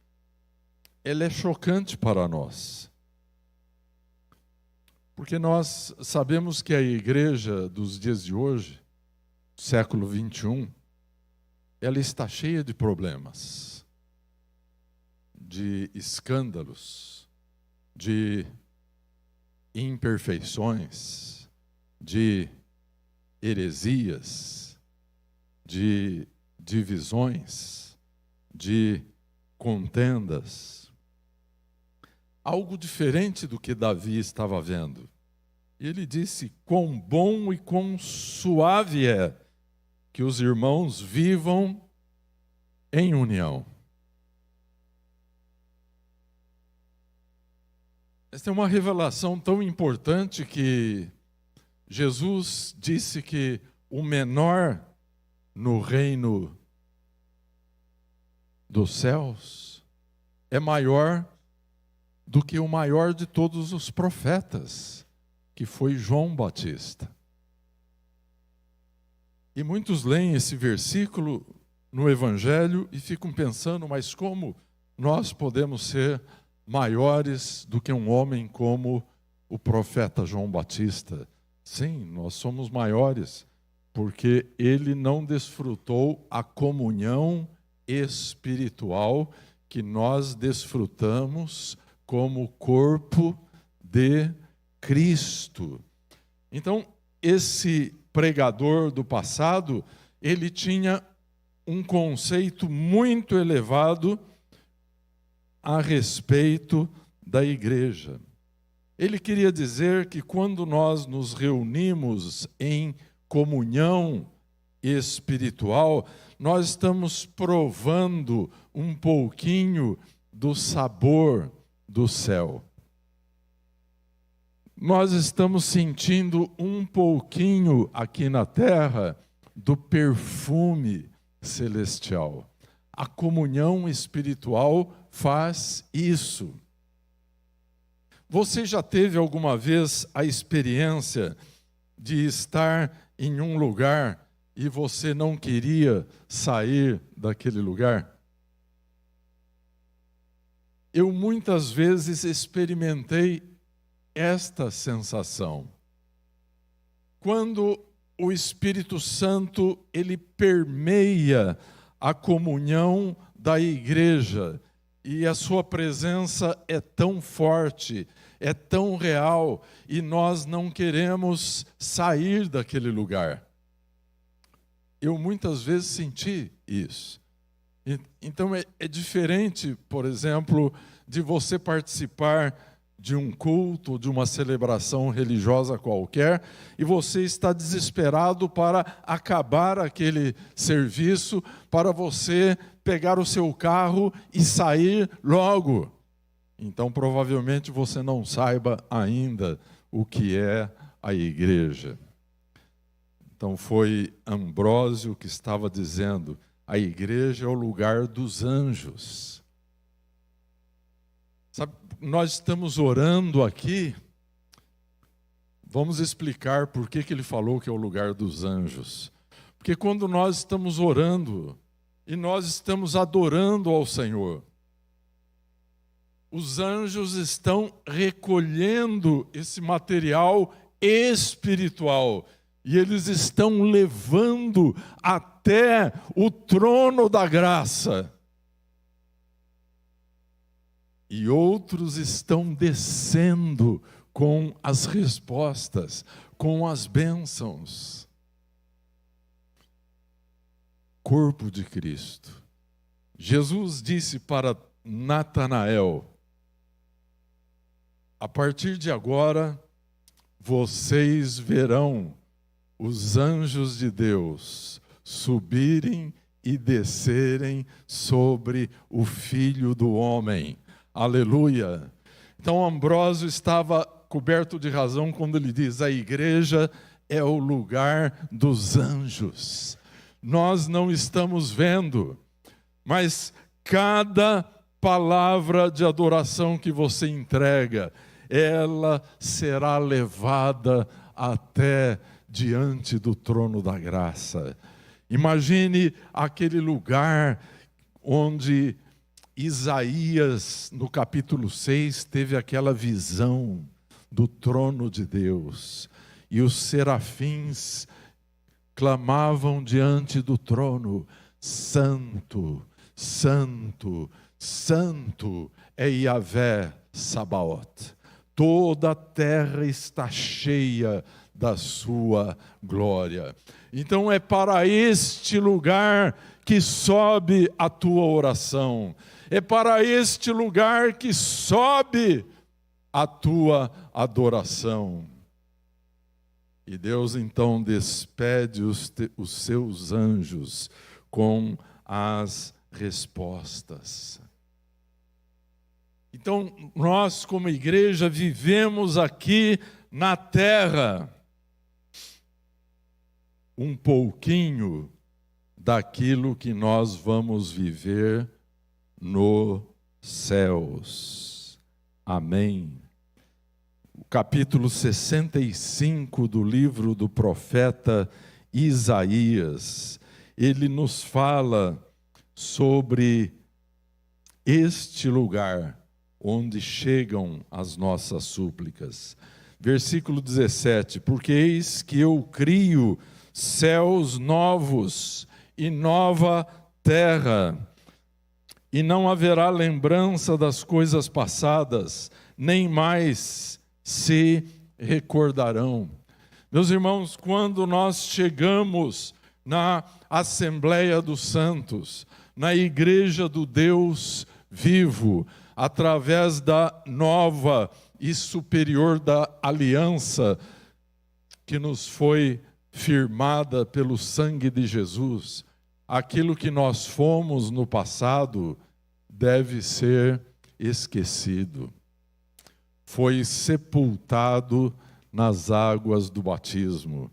ela é chocante para nós. Porque nós sabemos que a igreja dos dias de hoje, século 21, ela está cheia de problemas, de escândalos, de imperfeições, de heresias, de divisões, de contendas. Algo diferente do que Davi estava vendo. E ele disse: quão bom e quão suave é que os irmãos vivam em união. Esta é uma revelação tão importante que Jesus disse que o menor no reino dos céus é maior do que o maior de todos os profetas, que foi João Batista. E muitos leem esse versículo no Evangelho e ficam pensando: mas como nós podemos ser maiores do que um homem como o profeta João Batista? Sim, nós somos maiores, porque ele não desfrutou a comunhão espiritual que nós desfrutamos como corpo de Cristo. Então, esse pregador do passado, ele tinha um conceito muito elevado a respeito da igreja. Ele queria dizer que quando nós nos reunimos em comunhão espiritual, nós estamos provando um pouquinho do sabor do céu. nós estamos sentindo um pouquinho aqui na terra do perfume celestial. A comunhão espiritual faz isso. Você já teve alguma vez a experiência de estar em um lugar e você não queria sair daquele lugar? Eu muitas vezes experimentei esta sensação. Quando o Espírito Santo, ele permeia a comunhão da igreja e a sua presença é tão forte, é tão real e nós não queremos sair daquele lugar. Eu muitas vezes senti isso. Então é diferente, por exemplo, de você participar de um culto, de uma celebração religiosa qualquer, e você está desesperado para acabar aquele serviço, para você pegar o seu carro e sair logo. Então, provavelmente, você não saiba ainda o que é a igreja. Então, foi Ambrósio que estava dizendo: a igreja é o lugar dos anjos. Sabe, nós estamos orando aqui, vamos explicar por que ele falou que é o lugar dos anjos. Porque quando nós estamos orando e nós estamos adorando ao Senhor, os anjos estão recolhendo esse material espiritual e eles estão levando até o trono da graça. E outros estão descendo com as respostas, com as bênçãos. Corpo de Cristo. Jesus disse para Natanael: a partir de agora, vocês verão os anjos de Deus subirem e descerem sobre o Filho do Homem. Aleluia! Então Ambrósio estava coberto de razão quando ele diz: a igreja é o lugar dos anjos. Nós não estamos vendo, mas cada palavra de adoração que você entrega, ela será levada até diante do trono da graça. Imagine aquele lugar onde Isaías, no capítulo 6, teve aquela visão do trono de Deus. E os serafins clamavam diante do trono: Santo, Santo, Santo é Yahvé Sabaoth. Toda a terra está cheia da sua glória. Então é para este lugar que sobe a tua oração. É para este lugar que sobe a tua adoração. E Deus então despede os seus anjos com as respostas. Então, nós como igreja vivemos aqui na terra um pouquinho daquilo que nós vamos viver nos céus. Amém. O capítulo 65 do livro do profeta Isaías, ele nos fala sobre este lugar onde chegam as nossas súplicas. Versículo 17: porque eis que eu crio céus novos e nova terra, e não haverá lembrança das coisas passadas, nem mais se recordarão. Meus irmãos, quando nós chegamos na Assembleia dos Santos, na igreja do Deus vivo, através da nova e superior da aliança que nos foi firmada pelo sangue de Jesus, aquilo que nós fomos no passado deve ser esquecido. foi sepultado nas águas do batismo.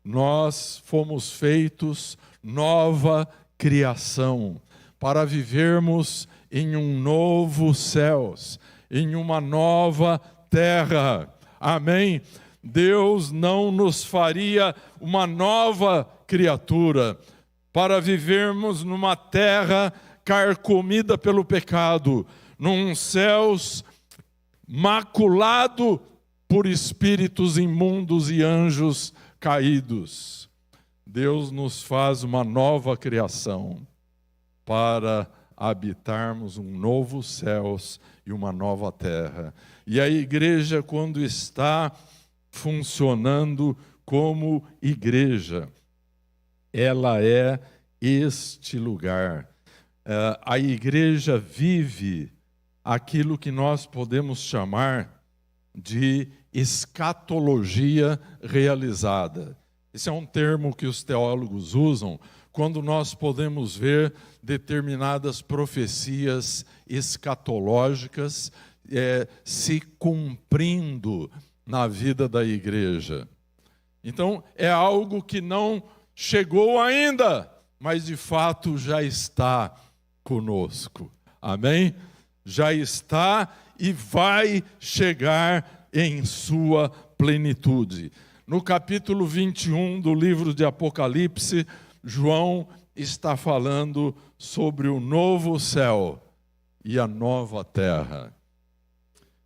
Nós fomos feitos nova criação, para vivermos em um novo céus, em uma nova terra. Amém? Deus não nos faria uma nova criatura para vivermos numa terra carcomida pelo pecado, num céus maculado por espíritos imundos e anjos caídos. Deus nos faz uma nova criação para habitarmos um novo céus e uma nova terra. E a igreja, quando está funcionando como igreja, ela é este lugar. A igreja vive aquilo que nós podemos chamar de escatologia realizada. Esse é um termo que os teólogos usam quando nós podemos ver determinadas profecias escatológicas se cumprindo na vida da igreja. Então, é algo que não chegou ainda, mas de fato já está conosco. Amém? Já está e vai chegar em sua plenitude. No capítulo 21 do livro de Apocalipse, João está falando sobre o novo céu e a nova terra.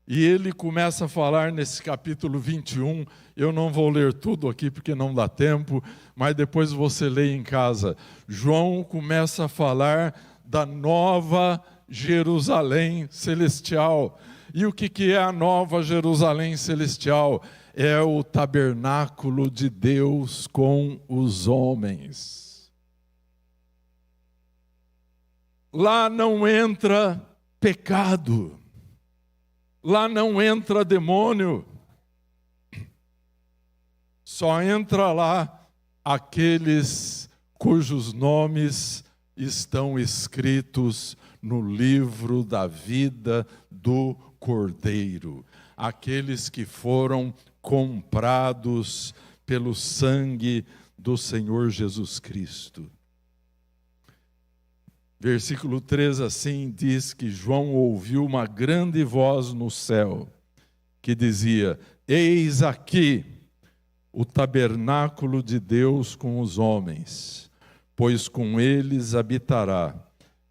E ele começa a falar nesse capítulo 21, eu não vou ler tudo aqui porque não dá tempo, mas depois você lê em casa. João começa a falar da nova Jerusalém celestial. E o que é a nova Jerusalém celestial? É o tabernáculo de Deus com os homens. Lá não entra pecado. Lá não entra demônio. Só entra lá aqueles cujos nomes estão escritos no livro da vida do Cordeiro. Aqueles que foram comprados pelo sangue do Senhor Jesus Cristo. Versículo 3 assim diz que João ouviu uma grande voz no céu, que dizia: eis aqui o tabernáculo de Deus com os homens, pois com eles habitará,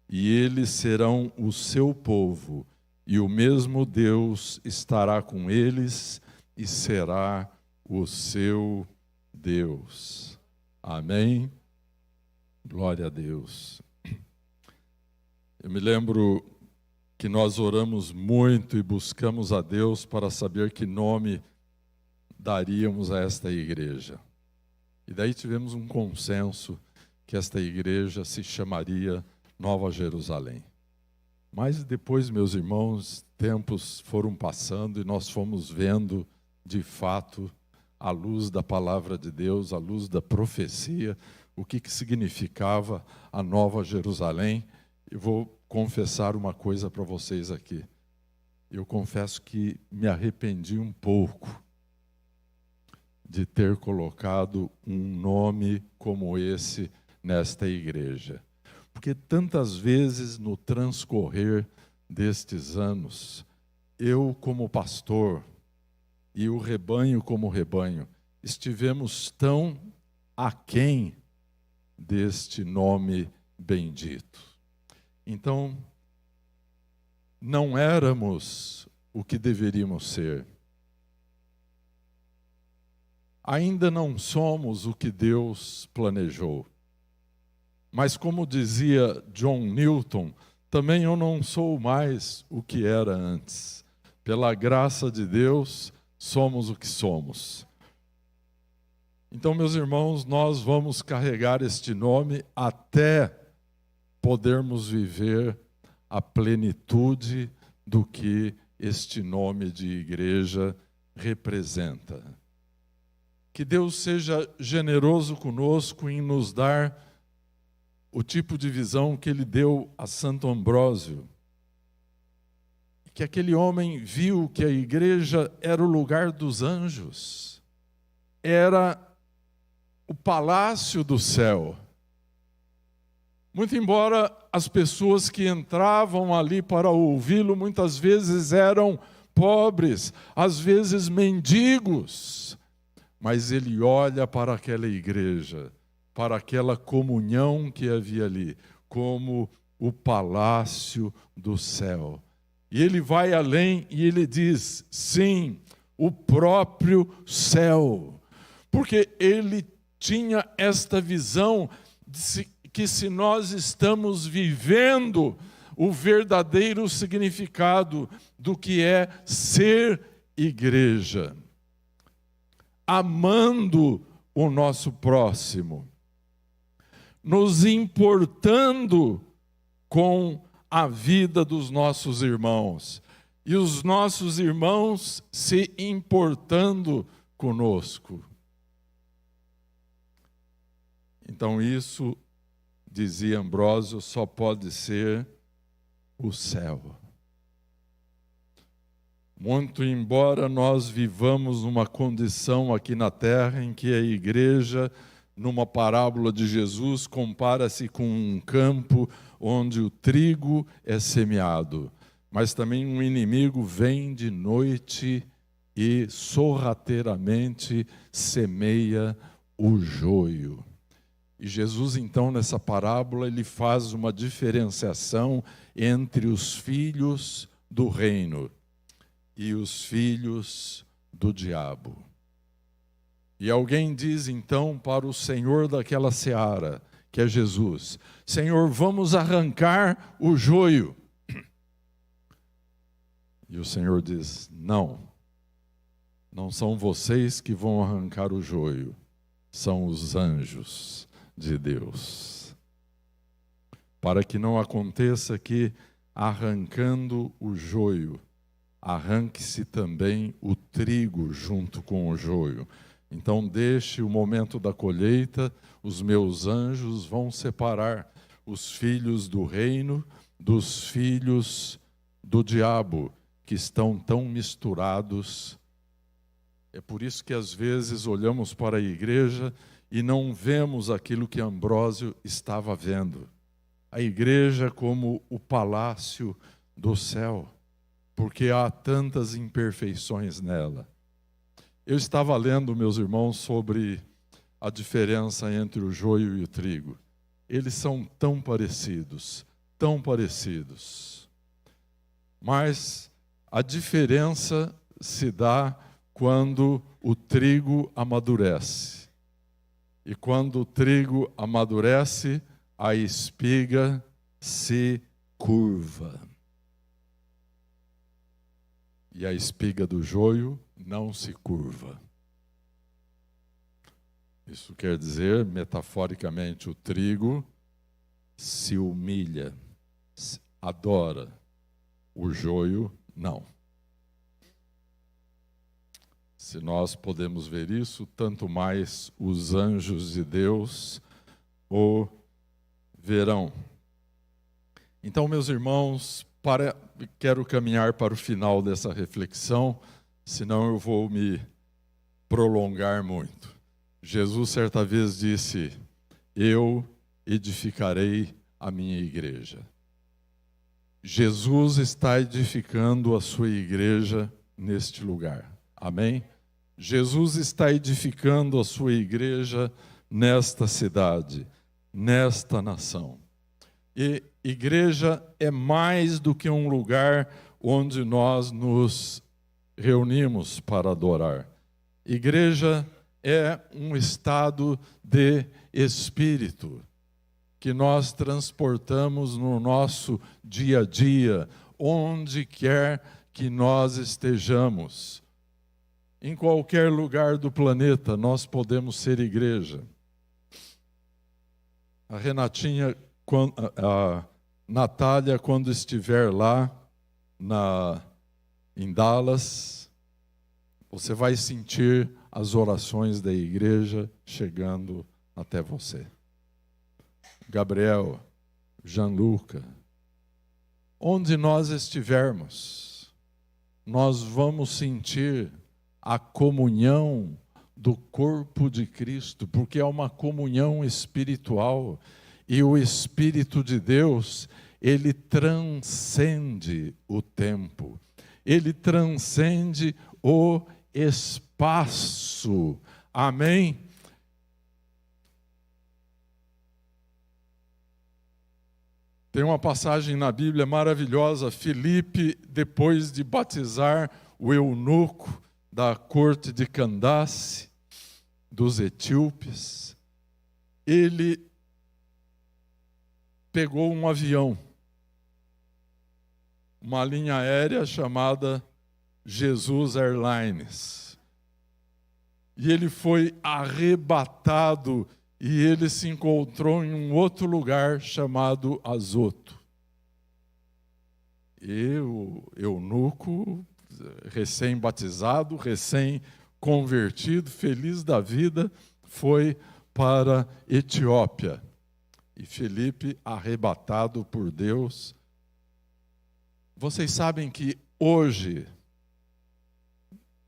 e eles serão o seu povo, e o mesmo Deus estará com eles, e será o seu Deus. Amém? Glória a Deus. Eu me lembro que nós oramos muito e buscamos a Deus para saber que nome daríamos a esta igreja. E daí tivemos um consenso que esta igreja se chamaria Nova Jerusalém. Mas depois, meus irmãos, tempos foram passando e nós fomos vendo, de fato, à luz da palavra de Deus, à luz da profecia, o que significava a Nova Jerusalém. Eu vou confessar uma coisa para vocês aqui. Eu confesso que me arrependi um pouco de ter colocado um nome como esse nesta igreja. Porque tantas vezes no transcorrer destes anos, eu como pastor e o rebanho como rebanho, estivemos tão aquém deste nome bendito. Então, não éramos o que deveríamos ser. Ainda não somos o que Deus planejou. Mas como dizia John Newton, também eu não sou mais o que era antes. Pela graça de Deus, somos o que somos. Então, meus irmãos, nós vamos carregar este nome até podermos viver a plenitude do que este nome de igreja representa. Que Deus seja generoso conosco em nos dar o tipo de visão que Ele deu a Santo Ambrósio, que aquele homem viu que a igreja era o lugar dos anjos, era o palácio do céu. Muito embora as pessoas que entravam ali para ouvi-lo muitas vezes eram pobres, às vezes mendigos, mas ele olha para aquela igreja, para aquela comunhão que havia ali, como o palácio do céu. E ele vai além e ele diz, sim, o próprio céu, porque ele tinha esta visão de que se nós estamos vivendo o verdadeiro significado do que é ser igreja, amando o nosso próximo, nos importando com a vida dos nossos irmãos, e os nossos irmãos se importando conosco. Então isso, dizia Ambrósio, só pode ser o céu. Muito embora nós vivamos numa condição aqui na terra em que a igreja, numa parábola de Jesus, compara-se com um campo onde o trigo é semeado, mas também um inimigo vem de noite e sorrateiramente semeia o joio. E Jesus, então, nessa parábola, ele faz uma diferenciação entre os filhos do reino e os filhos do diabo. E alguém diz, então, para o Senhor daquela seara, que é Jesus, Senhor, vamos arrancar o joio. E o Senhor diz, não são vocês que vão arrancar o joio, são os anjos de Deus, para que não aconteça que, arrancando o joio, arranque-se também o trigo junto com o joio. Então deixe o momento da colheita, os meus anjos vão separar os filhos do reino dos filhos do diabo, que estão tão misturados. É por isso que às vezes olhamos para a igreja e não vemos aquilo que Ambrósio estava vendo. A igreja como o palácio do céu, porque há tantas imperfeições nela. Eu estava lendo, meus irmãos, sobre a diferença entre o joio e o trigo. Eles são tão parecidos, mas a diferença se dá quando o trigo amadurece. E quando o trigo amadurece, a espiga se curva. E a espiga do joio não se curva. Isso quer dizer, metaforicamente, o trigo se humilha, adora. O joio, não. Se nós podemos ver isso, tanto mais os anjos de Deus o verão. Então, meus irmãos, quero caminhar para o final dessa reflexão, senão eu vou me prolongar muito. Jesus certa vez disse, eu edificarei a minha igreja. Jesus está edificando a sua igreja neste lugar. Amém? Jesus está edificando a sua igreja nesta cidade, nesta nação. E igreja é mais do que um lugar onde nós nos reunimos para adorar. Igreja é um estado de espírito que nós transportamos no nosso dia a dia, onde quer que nós estejamos. Em qualquer lugar do planeta nós podemos ser igreja. A Renatinha, a Natália, quando estiver lá em Dallas, você vai sentir as orações da igreja chegando até você. Gabriel, Gianluca, onde nós estivermos, nós vamos sentir a comunhão do corpo de Cristo, porque é uma comunhão espiritual, e o Espírito de Deus, ele transcende o tempo, ele transcende o espaço. Amém? Tem uma passagem na Bíblia maravilhosa. Filipe, depois de batizar o eunuco da corte de Candace, dos etíopes, ele pegou um avião, uma linha aérea chamada Jesus Airlines. E ele foi arrebatado e ele se encontrou em um outro lugar chamado Azoto. E o eunuco, recém-batizado, recém-convertido, feliz da vida, foi para Etiópia. E Filipe, arrebatado por Deus. Vocês sabem que hoje,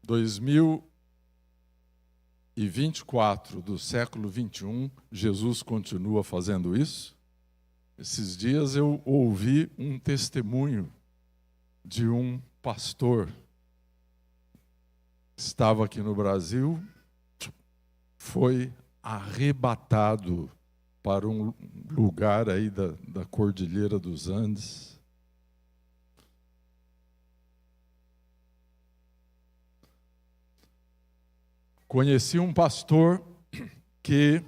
2024 do século 21, Jesus continua fazendo isso? Esses dias eu ouvi um testemunho de um pastor que estava aqui no Brasil, foi arrebatado para um lugar aí da Cordilheira dos Andes. Conheci um pastor que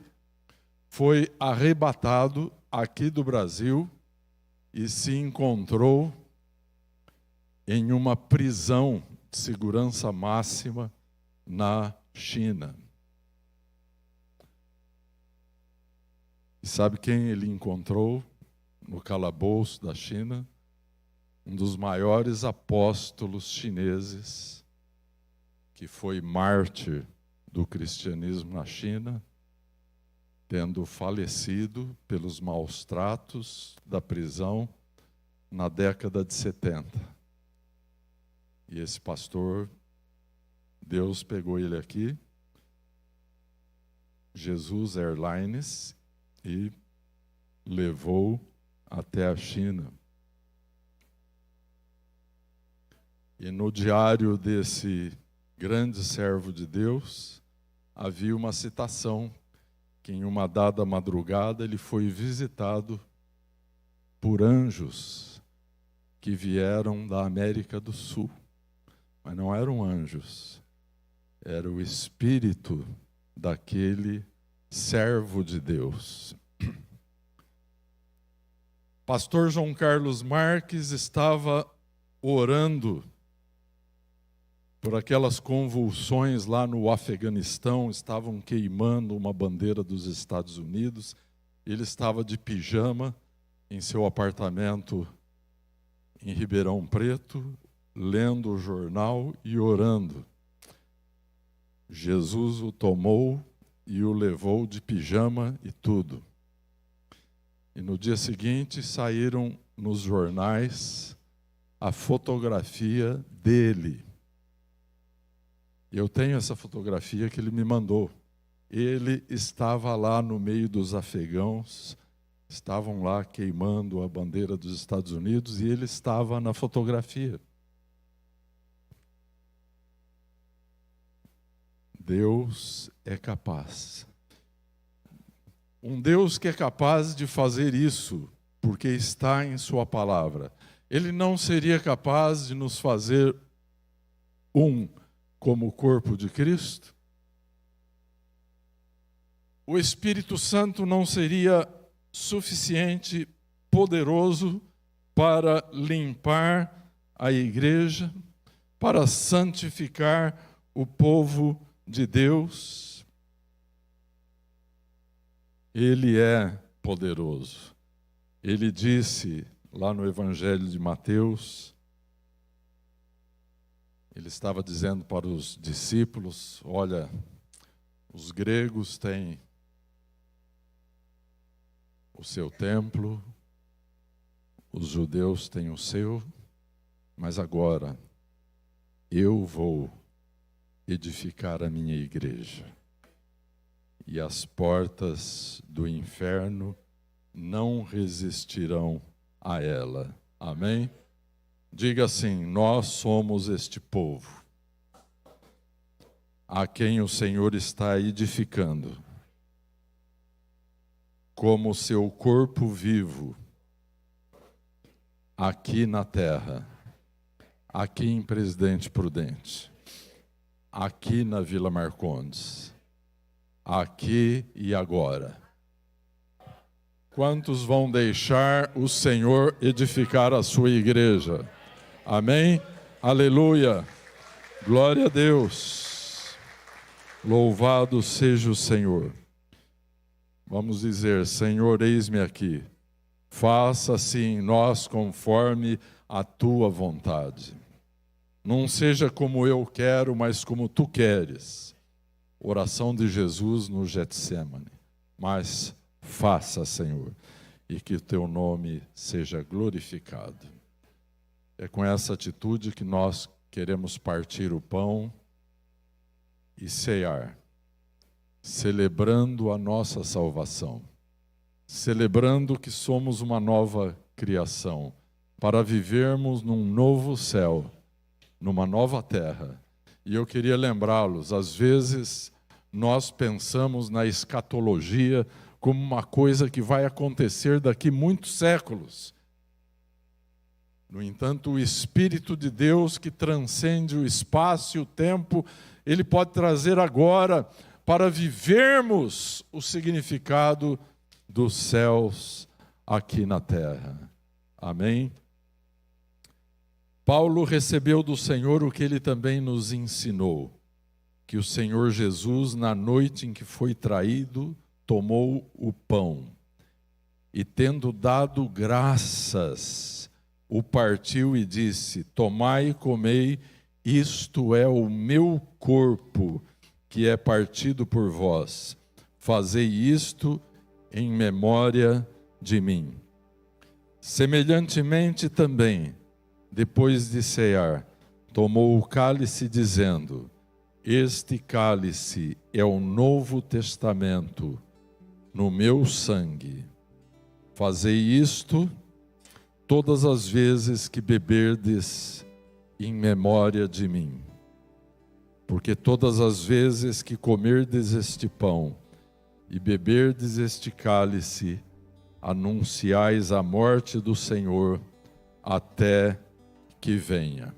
foi arrebatado aqui do Brasil e se encontrou em uma prisão de segurança máxima na China. E sabe quem ele encontrou no calabouço da China? Um dos maiores apóstolos chineses, que foi mártir do cristianismo na China, tendo falecido pelos maus tratos da prisão na década de 70. E esse pastor, Deus pegou ele aqui, Jesus Airlines, e levou até a China. E no diário desse grande servo de Deus, havia uma citação que em uma dada madrugada ele foi visitado por anjos que vieram da América do Sul. Mas não eram anjos, era o espírito daquele servo de Deus. Pastor João Carlos Marques estava orando por aquelas convulsões lá no Afeganistão, estavam queimando uma bandeira dos Estados Unidos. Ele estava de pijama em seu apartamento em Ribeirão Preto, lendo o jornal e orando. Jesus o tomou e o levou de pijama e tudo. E no dia seguinte saíram nos jornais a fotografia dele. Eu tenho essa fotografia que ele me mandou. Ele estava lá no meio dos afegãos, estavam lá queimando a bandeira dos Estados Unidos e ele estava na fotografia. Deus é capaz. Um Deus que é capaz de fazer isso, porque está em sua palavra. Ele não seria capaz de nos fazer como o corpo de Cristo? O Espírito Santo não seria suficiente, poderoso para limpar a igreja, para santificar o povo de Deus? Ele é poderoso. Ele disse lá no Evangelho de Mateus, ele estava dizendo para os discípulos: olha, os gregos têm o seu templo, os judeus têm o seu, mas agora eu vou edificar a minha igreja, e as portas do inferno não resistirão a ela. Amém? Diga assim: nós somos este povo a quem o Senhor está edificando como seu corpo vivo aqui na terra, aqui em Presidente Prudente, aqui na Vila Marcondes, aqui e agora. Quantos vão deixar o Senhor edificar a sua igreja? Amém? Aleluia! Glória a Deus! Louvado seja o Senhor. Vamos dizer: Senhor, eis-me aqui. Faça-se em nós conforme a tua vontade. Não seja como eu quero, mas como tu queres. Oração de Jesus no Getsêmani. Mas faça, Senhor, e que o teu nome seja glorificado. É com essa atitude que nós queremos partir o pão e cear, celebrando a nossa salvação, celebrando que somos uma nova criação, para vivermos num novo céu, numa nova terra. E eu queria lembrá-los, às vezes nós pensamos na escatologia como uma coisa que vai acontecer daqui muitos séculos. No entanto, o Espírito de Deus, que transcende o espaço e o tempo, ele pode trazer agora para vivermos o significado dos céus aqui na terra. Amém? Paulo recebeu do Senhor o que ele também nos ensinou, que o Senhor Jesus, na noite em que foi traído, tomou o pão e, tendo dado graças, o partiu e disse: tomai e comei, isto é o meu corpo, que é partido por vós. Fazei isto em memória de mim. Semelhantemente também, depois de cear, tomou o cálice, dizendo: este cálice é o Novo Testamento no meu sangue. Fazei isto todas as vezes que beberdes em memória de mim. Porque todas as vezes que comerdes este pão e beberdes este cálice, anunciais a morte do Senhor até que venha.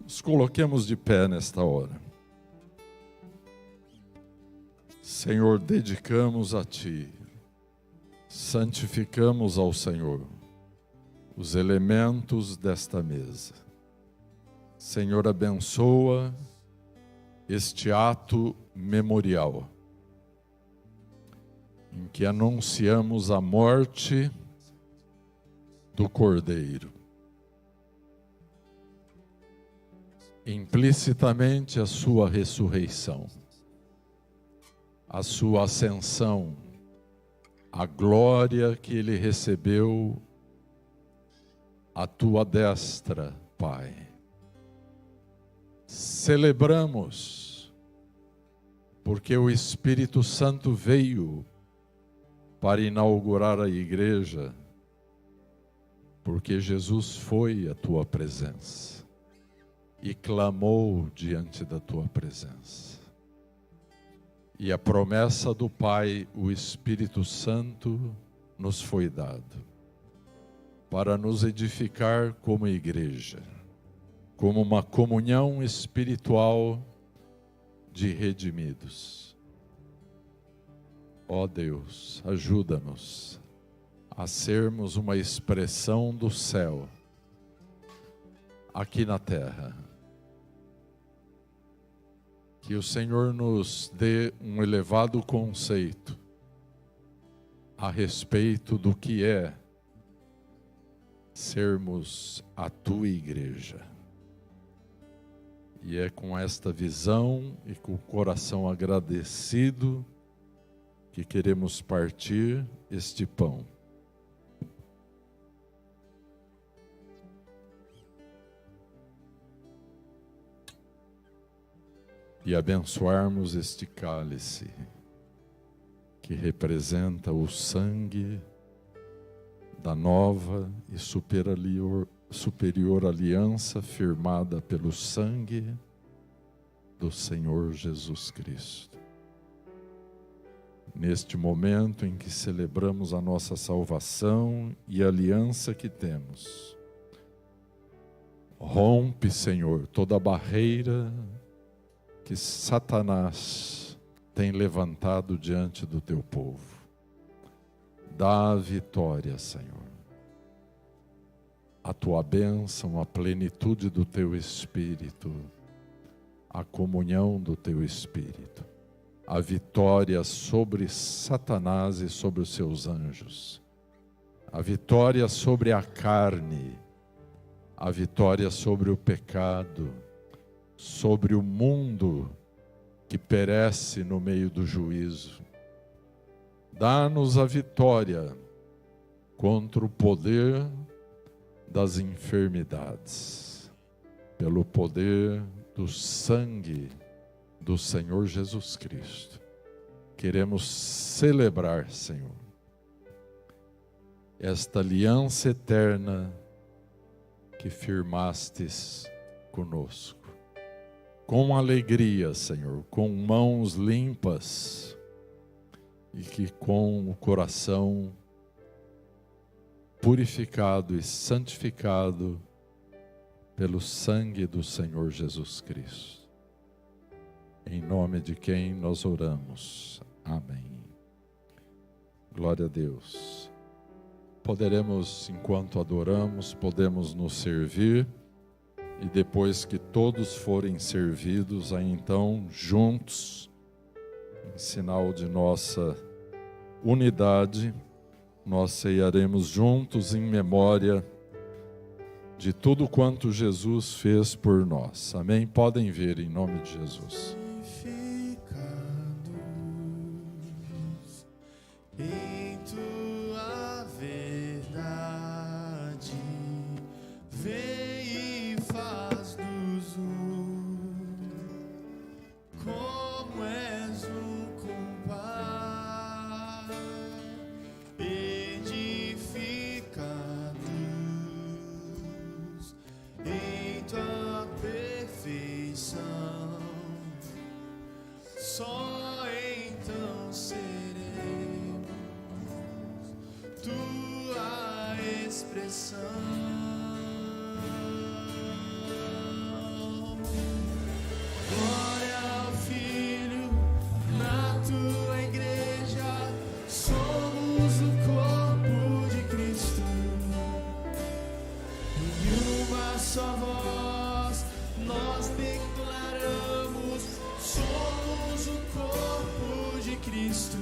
Nos coloquemos de pé nesta hora. Senhor, dedicamos a Ti, santificamos ao Senhor os elementos desta mesa. Senhor, abençoa este ato memorial, em que anunciamos a morte do Cordeiro. Implicitamente a sua ressurreição, a sua ascensão, a glória que ele recebeu à tua destra, Pai. Celebramos, porque o Espírito Santo veio para inaugurar a igreja, porque Jesus foi à tua presença e clamou diante da tua presença. E a promessa do Pai, o Espírito Santo, nos foi dado para nos edificar como igreja, como uma comunhão espiritual de redimidos. Ó Deus, ajuda-nos a sermos uma expressão do céu aqui na terra. Que o Senhor nos dê um elevado conceito a respeito do que é sermos a tua igreja. E é com esta visão e com o coração agradecido que queremos partir este pão. e abençoarmos este cálice que representa o sangue da nova e superior aliança firmada pelo sangue do Senhor Jesus Cristo. Neste momento em que celebramos a nossa salvação e a aliança que temos, rompe, Senhor, toda barreira que Satanás tem levantado diante do teu povo. Dá a vitória, Senhor. A tua bênção, a plenitude do teu Espírito, a comunhão do teu Espírito, a vitória sobre Satanás e sobre os seus anjos, a vitória sobre a carne, a vitória sobre o pecado, sobre o mundo que perece no meio do juízo. Dá-nos a vitória contra o poder das enfermidades, pelo poder do sangue do Senhor Jesus Cristo. Queremos celebrar, Senhor, esta aliança eterna que firmastes conosco. Com alegria, Senhor, com mãos limpas e que com o coração purificado e santificado pelo sangue do Senhor Jesus Cristo. Em nome de quem nós oramos. Amém. Glória a Deus. Poderemos, enquanto adoramos, podemos nos servir, e depois que todos forem servidos, aí então, juntos, em sinal de nossa unidade, nós ceiaremos juntos em memória de tudo quanto Jesus fez por nós. Amém? Podem vir em nome de Jesus. Em tua verdade, vem e faz-nos como és com Pai, edifica-nos em tua perfeição. Só então seremos tua expressão. Glória ao Filho na tua igreja, somos o corpo de Cristo. Em uma só voz nós declaramos: somos o corpo de Cristo.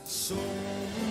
Somos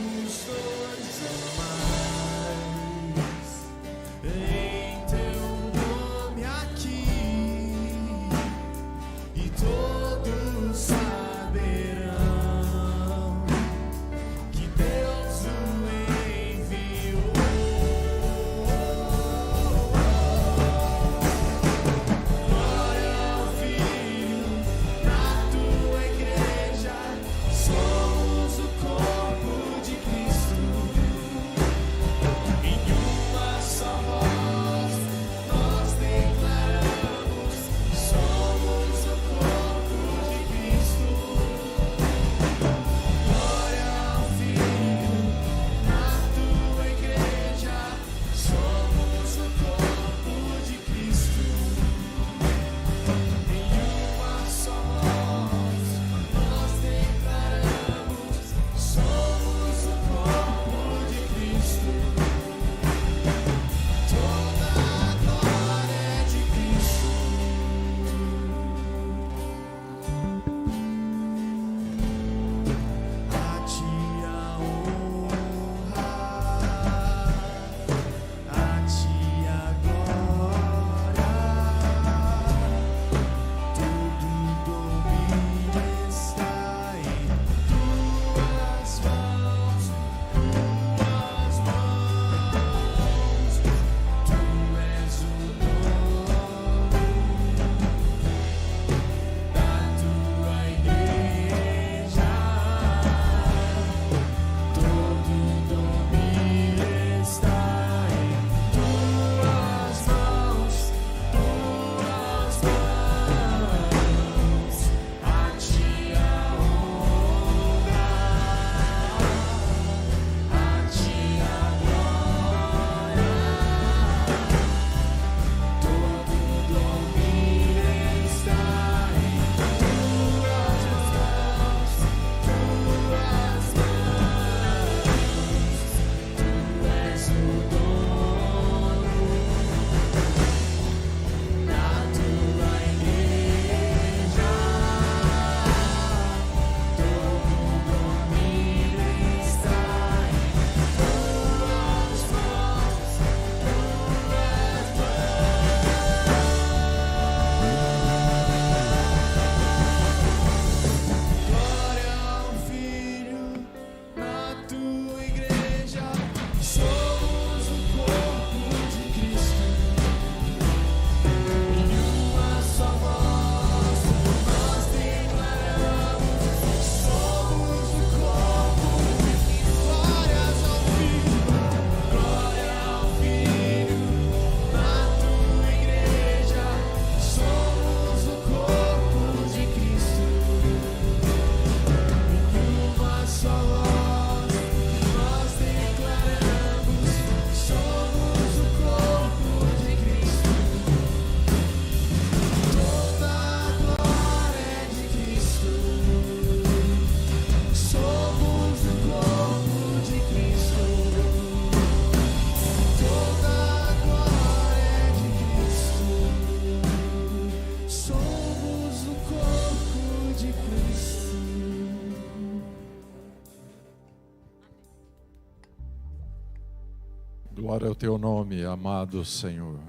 Glória ao teu nome, amado Senhor.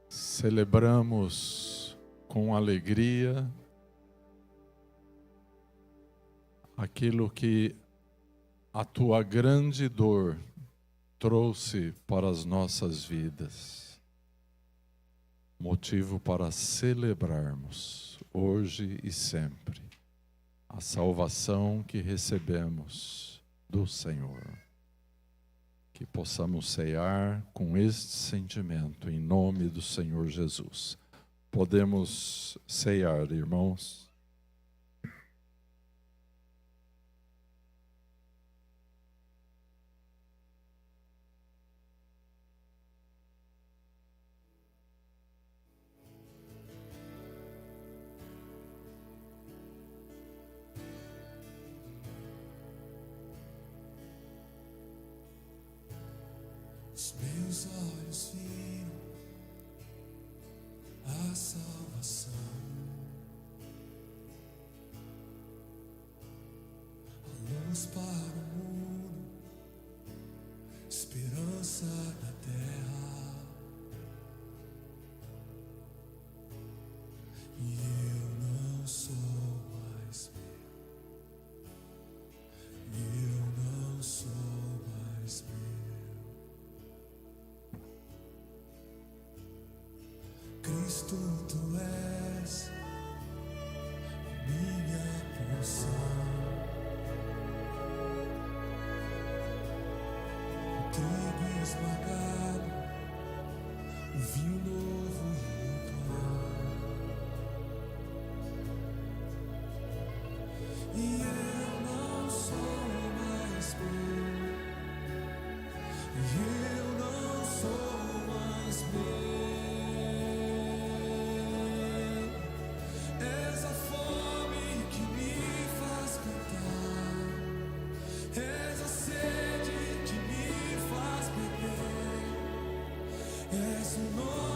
Celebramos com alegria aquilo que a tua grande dor trouxe para as nossas vidas. Motivo para celebrarmos hoje e sempre a salvação que recebemos do Senhor. Que possamos ceiar com este sentimento em nome do Senhor Jesus. Podemos ceiar, irmãos. Os meus olhos viram a salvação, a luz para o mundo, esperança na terra. E eu não sou mais meu, eu não sou mais meu. Cristo, tu és a minha porção, o trigo esmagado, o vinho novo e o pão. E eu não sou mais meu, e eu não sou mais meu. És o nome